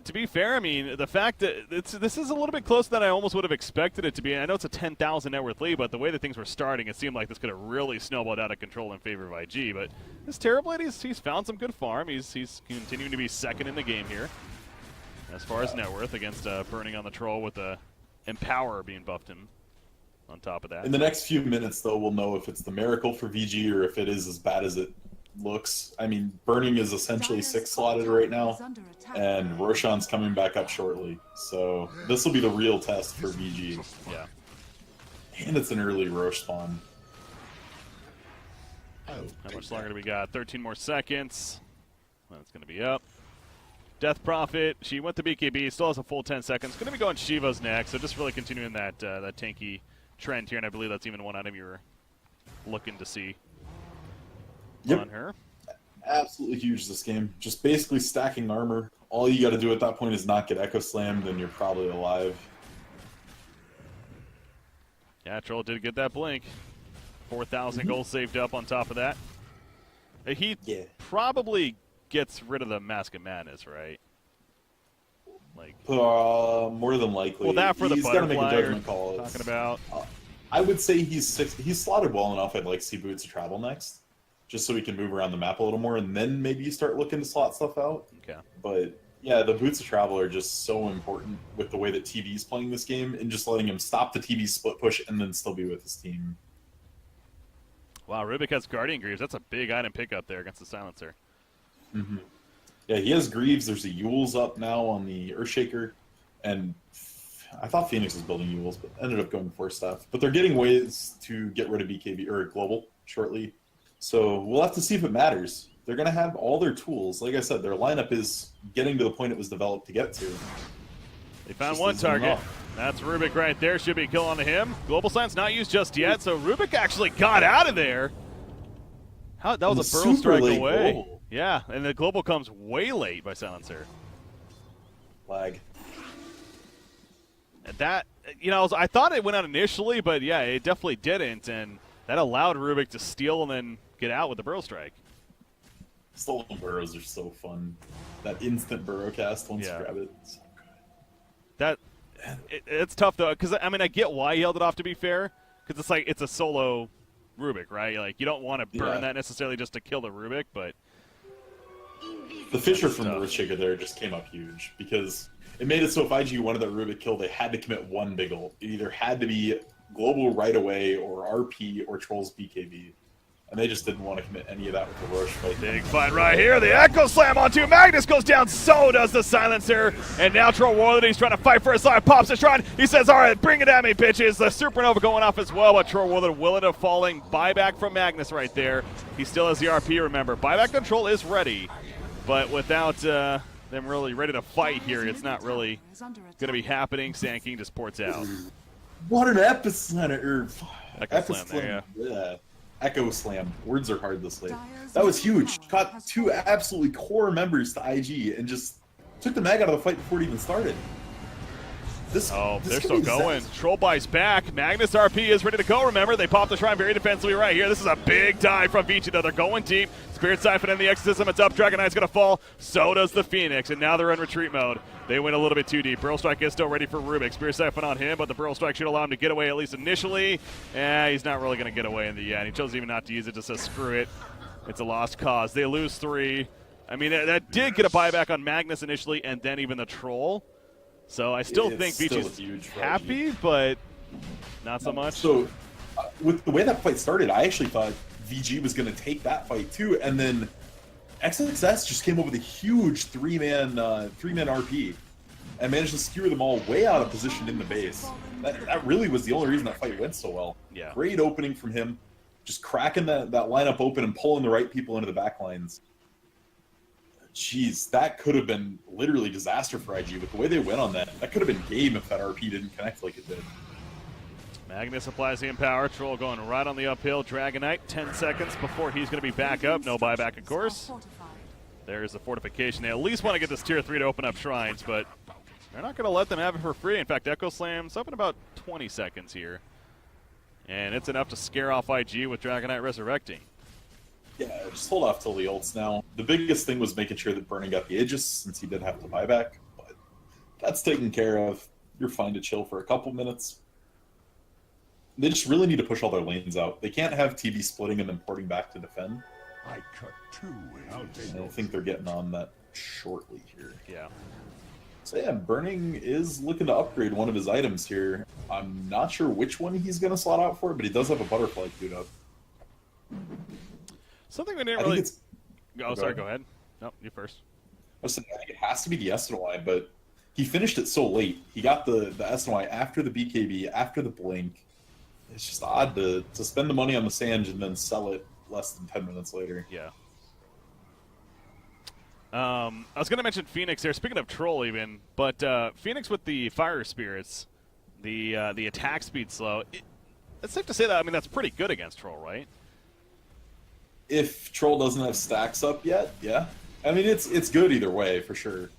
B: to be fair, I mean, the fact that this is a little bit closer than I almost would have expected it to be. And I know it's a 10,000 net worth lead, but the way that things were starting, it seemed like this could have really snowballed out of control in favor of IG. But this Terrorblade, he's found some good farm. He's continuing to be second in the game here as far as net worth against burning on the troll with the Empower being buffed him on top of that.
A: In the next few minutes, though, we'll know if it's the miracle for VG or if it is as bad as it looks. I mean, burning is essentially 6-slotted right now, and Roshan's coming back up shortly. So this will be the real test for VG.
B: Yeah.
A: And it's an early Rosh spawn.
B: How much longer do we got? 13 more seconds. That's going to be up. Death Prophet, she went to BKB, still has a full 10 seconds. Going to be going Shiva's next, so just really continuing that that tanky trend here, and I believe that's even one item you were looking to see on her.
A: Absolutely huge this game. Just basically stacking armor. All you got to do at that point is not get echo slammed, and you're probably alive.
B: Yeah, Troll did get that blink. 4,000 gold saved up on top of that. He probably gets rid of the Mask of Madness, right? Like
A: more than likely.
B: Well, that for the butterfly
A: make a judgment call.
B: Talking about.
A: I would say he's slotted well enough. I'd like to see Boots travel next, just so he can move around the map a little more, and then maybe you start looking to slot stuff out.
B: Okay.
A: But yeah, the Boots of Travel are just so important with the way that TV's playing this game, and just letting him stop the TV split push and then still be with his team.
B: Wow, Rubik has Guardian Greaves. That's a big item pickup there against the Silencer.
A: Mm-hmm. Yeah, he has Greaves. There's a Yule's up now on the Earthshaker, and I thought Phoenix was building Yule's, but ended up going for stuff. But they're getting ways to get rid of BKB or Global shortly, so we'll have to see if it matters. They're going to have all their tools. Like I said, their lineup is getting to the point it was developed to get to.
B: They found one target. That's Rubik right there. Should be a kill on him. Global Sign's not used just yet, so Rubik actually got out of there. That was a burrow strike away. Global. Yeah, and the Global comes way late by Silencer.
A: Lag.
B: And that, you know, I thought it went out initially, but yeah, it definitely didn't, and that allowed Rubik to steal and then get out with the burrow strike.
A: Stolen burrows are so fun. That instant burrow cast once you grab it. So good.
B: It's tough though, because I mean I get why he held it off, to be fair, because it's like it's a solo Rubik, right? Like you don't want to burn that necessarily just to kill the Rubik, but
A: the Fisher from Earthshaker there just came up huge because it made it so if IG wanted that Rubik kill, they had to commit one big ult. It either had to be Global right away or RP or Troll's BKB. And they just didn't want to commit any of that with the Roche fight.
B: Big fight right here. The Echo Slam onto Magnus goes down. So does the Silencer. And now Troll Warlord, he's trying to fight for his life. Pops a shrine. He says, all right, bring it at me, bitches. The Supernova going off as well, but Troll Warlord will end up falling. Buyback from Magnus right there. He still has the RP, remember. Buyback control is ready, but without them really ready to fight here, it's not really going to be happening. Sand King just ports out.
A: What an epicenter.
B: Echo Slam there,
A: yeah. Echo Slam. Words are hard this late. That was huge. Caught two absolutely core members to IG and just took the mag out of the fight before it even started. This
B: they're still going. Troll buys back. Magnus RP is ready to go, remember. They pop the shrine very defensively right here. This is a big dive from Vici, though. They're going deep. Spirit Siphon and the Exorcism. It's up. Dragon Knight's going to fall. So does the Phoenix, and now they're in retreat mode. They went a little bit too deep. Burrow Strike is still ready for Rubik. Spirit Siphon on him, but the Burrow Strike should allow him to get away at least initially. He's not really going to get away in the end. He chose even not to use it, just says screw it. It's a lost cause. They lose 3. I mean, that did get a buyback on Magnus initially, and then even the Troll. So I still think Vici's happy, but not so much.
A: So with the way that fight started, I actually thought VG was going to take that fight too, and then XXS just came up with a huge three-man RP and managed to skewer them all way out of position in the base. That really was the only reason that fight went so well.
B: Yeah.
A: Great opening from him, just cracking that lineup open and pulling the right people into the back lines. Jeez, that could have been literally disaster for IG, but the way they went on that could have been game if that RP didn't connect like it did.
B: Magnus applies the Empower. Troll going right on the uphill. Dragon Knight, 10 seconds before he's going to be back up. No buyback, of course. There's the fortification. They at least want to get this tier 3 to open up shrines, but they're not going to let them have it for free. In fact, Echo Slam's up in about 20 seconds here. And it's enough to scare off IG with Dragon Knight resurrecting.
A: Yeah, just hold off till the ults now. The biggest thing was making sure that Burning got the Aegis, since he did have to buy back. But that's taken care of. You're fine to chill for a couple minutes. They just really need to push all their lanes out. They can't have TB splitting and then porting back to defend.
D: I cut two without
A: And I think they're getting on that shortly here.
B: Yeah.
A: So yeah, Burning is looking to upgrade one of his items here. I'm not sure which one he's going to slot out for, but he does have a butterfly queued up.
B: Something we didn't
A: I
B: really...
A: think it's...
B: Oh, sorry, go ahead. No, you first.
A: I think it has to be the SNY, but he finished it so late. He got the SNY after the BKB, after the blink. It's just odd to spend the money on the Sange and then sell it less than 10 minutes later.
B: Yeah. I was going to mention Phoenix there, speaking of Troll even, but Phoenix with the Fire Spirits, the attack speed slow, it's safe to say that, I mean, that's pretty good against Troll, right?
A: If Troll doesn't have stacks up yet, yeah. I mean, it's good either way, for sure.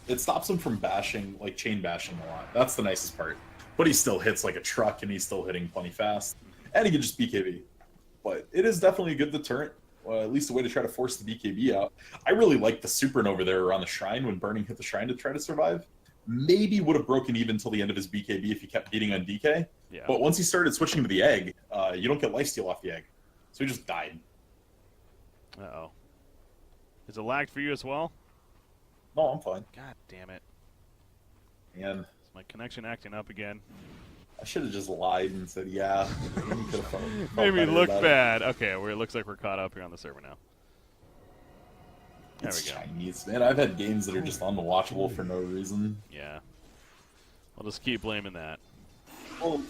A: It stops him from bashing, like chain bashing a lot. That's the nicest part. But he still hits like a truck, and he's still hitting plenty fast. And he can just BKB. But it is definitely a good deterrent. At least a way to try to force the BKB out. I really like the supernova there around the shrine when Burning hit the shrine to try to survive. Maybe would have broken even till the end of his BKB if he kept beating on DK.
B: Yeah.
A: But once he started switching to the egg, you don't get lifesteal off the egg. So he just died.
B: Uh-oh. Is it lagged for you as well?
A: No, I'm fine.
B: God damn it.
A: And
B: Is my connection acting up again?
A: I should have just lied and said, yeah.
B: Made me look bad. Okay, it looks like we're caught up here on the server now. There
A: It's
B: we go.
A: Chinese, man. I've had games that are just unwatchable for no reason.
B: Yeah. I'll just keep blaming that.
A: Well,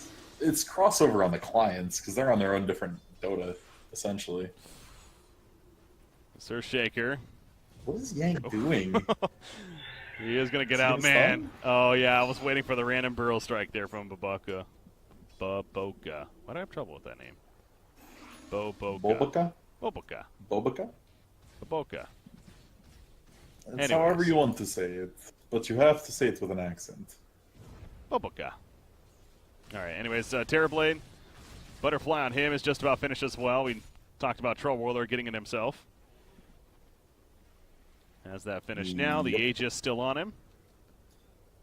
A: it's crossover on the clients because they're on their own different Dota, essentially.
B: Sir Shaker.
A: What is Yank doing?
B: He is going to get
A: Is he
B: out,
A: gonna
B: man.
A: stun?
B: Oh, yeah, I was waiting for the random burrow strike there from Baboka. Baboka. Why do I have trouble with that name? Boboka.
A: Boboka?
B: Boboka.
A: Boboka?
B: Baboka.
A: It's
B: Anyways.
A: however you want to say it, but you have to say it with an accent.
B: Baboka. All right, anyways, Terrorblade. Butterfly on him is just about finished as well. We talked about Troll Warlord getting it himself. Has that finished now? The
A: Yep.
B: Aegis still on him.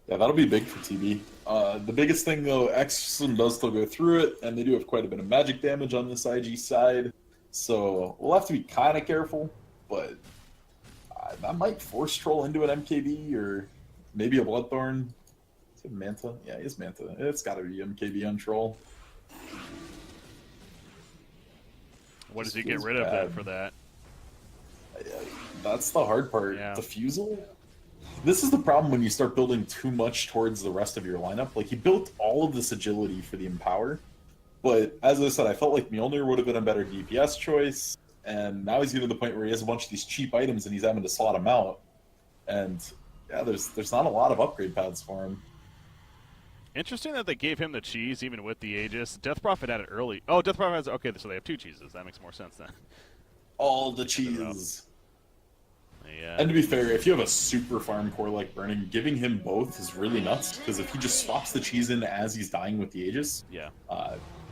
A: Yeah, that'll be big for TB. The biggest thing, though, Exorcism does still go through it, and they do have quite a bit of magic damage on this IG side. So we'll have to be kind of careful, but that might force Troll into an MKB or maybe a Bloodthorn. Is it Manta? Yeah, it's Manta. It's got to be MKB on Troll.
B: What does he
A: Just
B: get
A: feels
B: rid of
A: bad.
B: then for that?
A: That's the hard part.
B: Yeah.
A: Diffusal? This is the problem when you start building too much towards the rest of your lineup. Like, he built all of this agility for the Empower, but as I said, I felt like Mjolnir would have been a better DPS choice, and now he's getting to the point where he has a bunch of these cheap items and he's having to slot them out. And, yeah, there's not a lot of upgrade paths for him.
B: Interesting that they gave him the cheese even with the Aegis. Death Prophet had it early. Oh, Death Prophet has... Okay, so they have two cheeses. That makes more sense then.
A: All the cheese.
B: Yeah.
A: And to be fair, if you have a super farm core like Burning, giving him both is really nuts, because if he just swaps the cheese in as he's dying with the Aegis,
B: Yeah.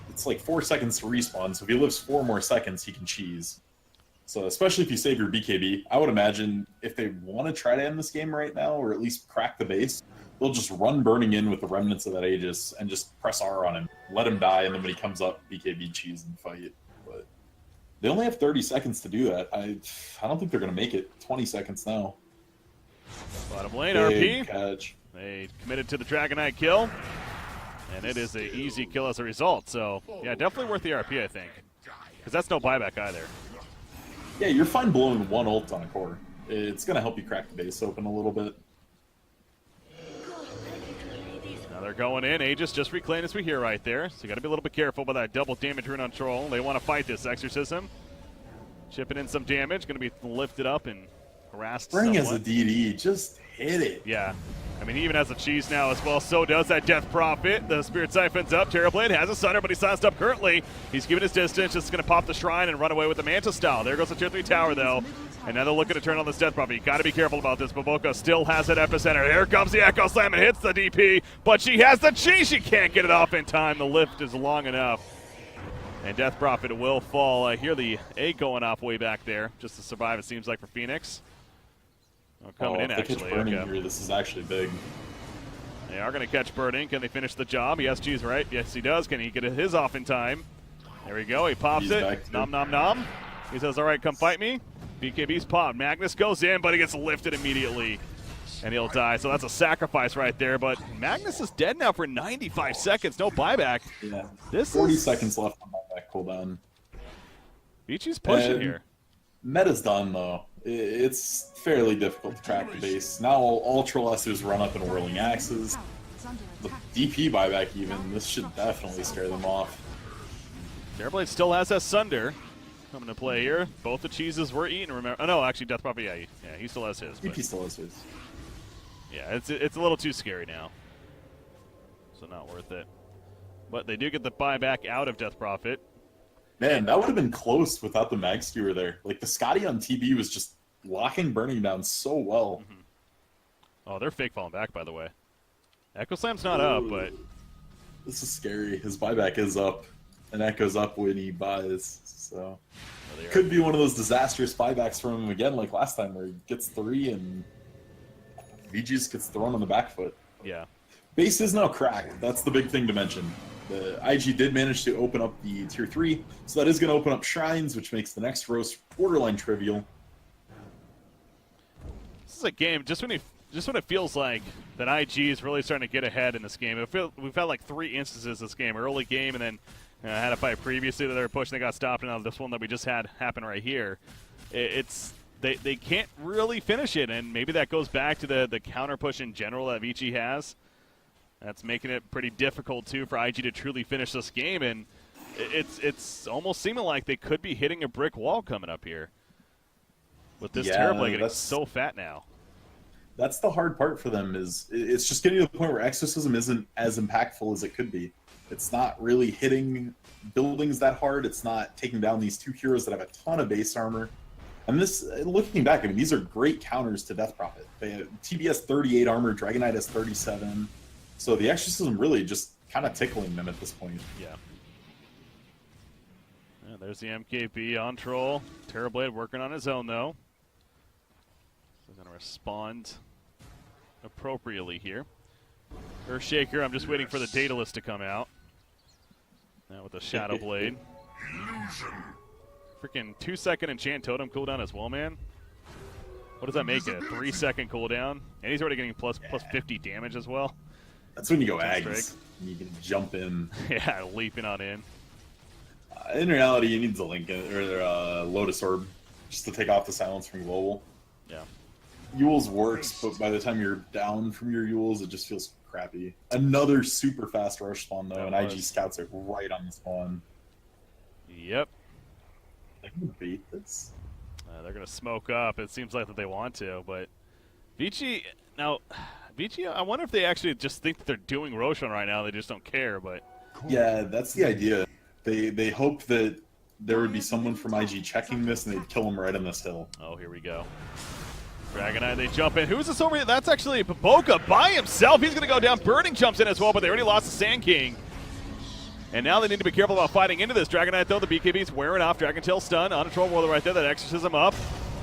A: it's like 4 seconds to respawn, so if he lives 4 more seconds, he can cheese. So especially if you save your BKB, I would imagine if they want to try to end this game right now, or at least crack the base, they'll just run Burning in with the remnants of that Aegis and just press R on him, let him die, and then when he comes up, BKB cheese and fight. But they only have 30 seconds to do that. I don't think they're going to make it 20 seconds now.
B: Bottom lane,
A: Big
B: RP.
A: catch.
B: They committed to the Dragon Knight kill. And it is an easy kill as a result. So, yeah, definitely worth the RP, I think. Because that's no buyback either.
A: Yeah, you're fine blowing 1 ult on a core. It's going to help you crack the base open a little bit.
B: Now they're going in. Aegis just reclaimed as we hear right there. So you got to be a little bit careful about that double damage rune on Troll. They want to fight this Exorcism. Chipping in some damage. Going to be lifted up and harassed
A: Bring as a
B: somewhat.
A: DD, just hit it.
B: Yeah. I mean, he even has a cheese now as well. So does that Death Prophet. The Spirit Siphon's up. Terrorblade has a Sunder, but he's silenced up currently. He's giving his distance. Just going to pop the Shrine and run away with the Manta style. There goes the tier 3 tower, though. Another look at a turn on this Death Prophet. You got to be careful about this. Bo1 still has that epicenter. Here comes the Echo Slam and hits the DP, but she has the chi. She can't get it off in time. The lift is long enough. And Death Prophet will fall. I hear the A going off way back there, just to survive, it seems like, for Phoenix. Oh, coming in,
A: if they
B: actually.
A: catch Burning
B: Okay.
A: here, this is actually big.
B: They are going to catch Burning. Can they finish the job? Yes, G's right. Yes, he does. Can he get his off in time? There we go. He pops
A: He's
B: it.
A: back
B: Nom, nom, nom. He says, all right, come fight me. BKB's popped. Magnus goes in, but he gets lifted immediately, and he'll die. So that's a sacrifice right there. But Magnus is dead now for 95 seconds. No buyback.
A: Yeah.
B: This
A: 40
B: is...
A: seconds left on that cooldown.
B: Vici's pushing here.
A: Meta's done, though. It's fairly difficult to track the base. Now all Trollesters run up in Whirling Axes. The DP buyback even, this should definitely scare them off.
B: Terrorblade still has that Sunder coming to play here. Both the cheeses were eaten, remember. Oh, no, actually, Death Prophet, yeah, he still has his.
A: DP still has his.
B: Yeah, it's a little too scary now. So not worth it. But they do get the buyback out of Death Prophet.
A: Man, that would have been close without the mag skewer there. Like, the Scotty on TB was just locking Burning down so well.
B: Mm-hmm. Oh, they're fake falling back, by the way. Echo Slam's not up, but...
A: This is scary. His buyback is up, and Echo's up when he buys, so... Could be one of those disastrous buybacks from him again, like last time, where he gets 3 and VG just gets thrown on the back foot.
B: Yeah.
A: Base is now cracked. That's the big thing to mention. The IG did manage to open up the Tier 3, so that is going to open up Shrines, which makes the next roast borderline trivial.
B: This is a game, just when it feels like that IG is really starting to get ahead in this game. We've had like 3 instances this game. Early game, and then had a fight previously that they were pushing, they got stopped, and now this one that we just had happen right here. They can't really finish it, and maybe that goes back to the counter push in general that Vici has. That's making it pretty difficult, too, for IG to truly finish this game, and it's almost seeming like they could be hitting a brick wall coming up here. With this Terrorblade getting so fat now.
A: That's the hard part for them, is it's just getting to the point where Exorcism isn't as impactful as it could be. It's not really hitting buildings that hard. It's not taking down these 2 heroes that have a ton of base armor. And this, looking back, I mean, these are great counters to Death Prophet. They have TBS 38 armor, Dragon Knight has 37. So the Exorcism really just kind of tickling them at this point.
B: Yeah. There's the MKB on troll. Terrorblade working on his own, though. So going to respond appropriately here. Earthshaker, I'm just waiting for the data list to come out. Now with the Shadow Blade. Freaking 2-second enchant totem cooldown as well, man. What does that make it? A 3-second cooldown? And he's already getting plus 50 damage as well.
A: That's when you go Ags. You can jump in.
B: Yeah, leaping on in.
A: In reality, you need the Lincoln or Lotus Orb just to take off the silence from Global.
B: Yeah.
A: Yules works, but by the time you're down from your Yules, it just feels crappy. Another super fast rush spawn, though, and IG scouts it right on the spawn.
B: Yep.
A: They can beat this.
B: They're going to smoke up. It seems like that they want to, but Vici, now, Vici, I wonder if they actually just think that they're doing Roshan right now. They just don't care, but...
A: Yeah, that's the idea. They hope that there would be someone from IG checking this, and they'd kill him right on this hill.
B: Oh, here we go. Dragon Eye, they jump in. Who's this over here? That's actually Bo1 by himself. He's going to go down. Burning jumps in as well, but they already lost the Sand King. And now they need to be careful about fighting into this. Dragon Knight, though, the BKB's wearing off. Dragon Tail stun on a Troll Warlord right there. That Exorcism up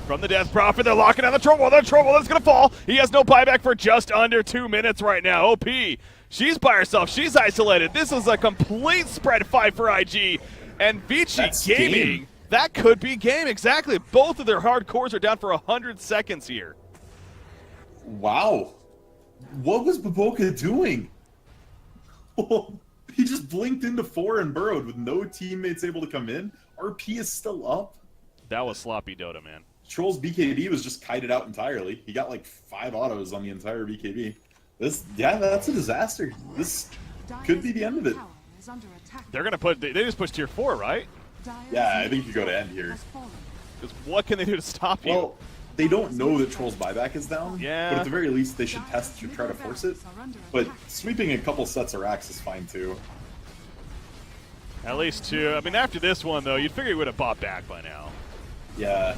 B: from the Death Prophet. They're locking down the Troll Warlord. The Troll Warlord's going to fall. He has no buyback for just under 2 minutes right now. OP, she's by herself. She's isolated. This is a complete spread fight for IG. And Vici Gaming, that could be game. Exactly. Both of their hardcores are down for 100 seconds here.
A: Wow. What was Bo1 doing? He just blinked into 4 and burrowed with no teammates able to come in. RP is still up.
B: That was sloppy Dota, man.
A: Troll's BKB was just kited out entirely. He got like 5 autos on the entire BKB. That's a disaster. This could be the end of it.
B: They're going to put, they just pushed tier 4, right?
A: Yeah, I think you go to end here.
B: Because what can they do to stop you?
A: Well, they don't know that Troll's buyback is down.
B: Yeah.
A: But at the very least, they should test to try to force it. But sweeping a couple sets of racks is fine too.
B: At least 2. I mean, after this one, though, you'd figure he would have bought back by now.
A: Yeah.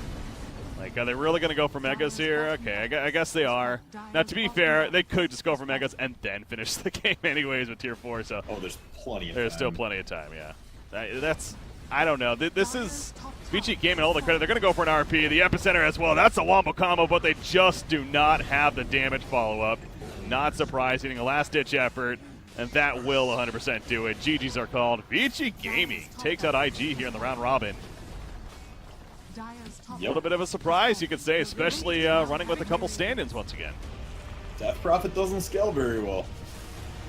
B: Like, are they really going to go for Megas here? Okay, I guess they are. Now, to be fair, they could just go for Megas and then finish the game anyways with Tier 4, so...
A: Oh, there's plenty of
B: There's
A: time.
B: still plenty of time, yeah. That's... I don't know. This is... Vici gaming all the credit. They're going to go for an RP. The Epicenter as well. That's a wombo combo, but they just do not have the damage follow-up. Not surprising. A last-ditch effort, and that will 100% do it. GGs are called. Vici Gaming takes out IG here in the round robin. A little bit of a surprise, you could say, especially running with a couple stand-ins once again.
A: Death Prophet doesn't scale very well.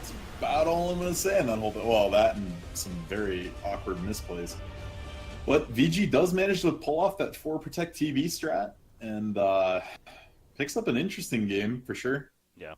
A: It's about all I'm going to say on that whole thing. Well, that and some very awkward misplays. But VG does manage to pull off that 4 Protect TV strat and picks up an interesting game for sure.
B: Yeah.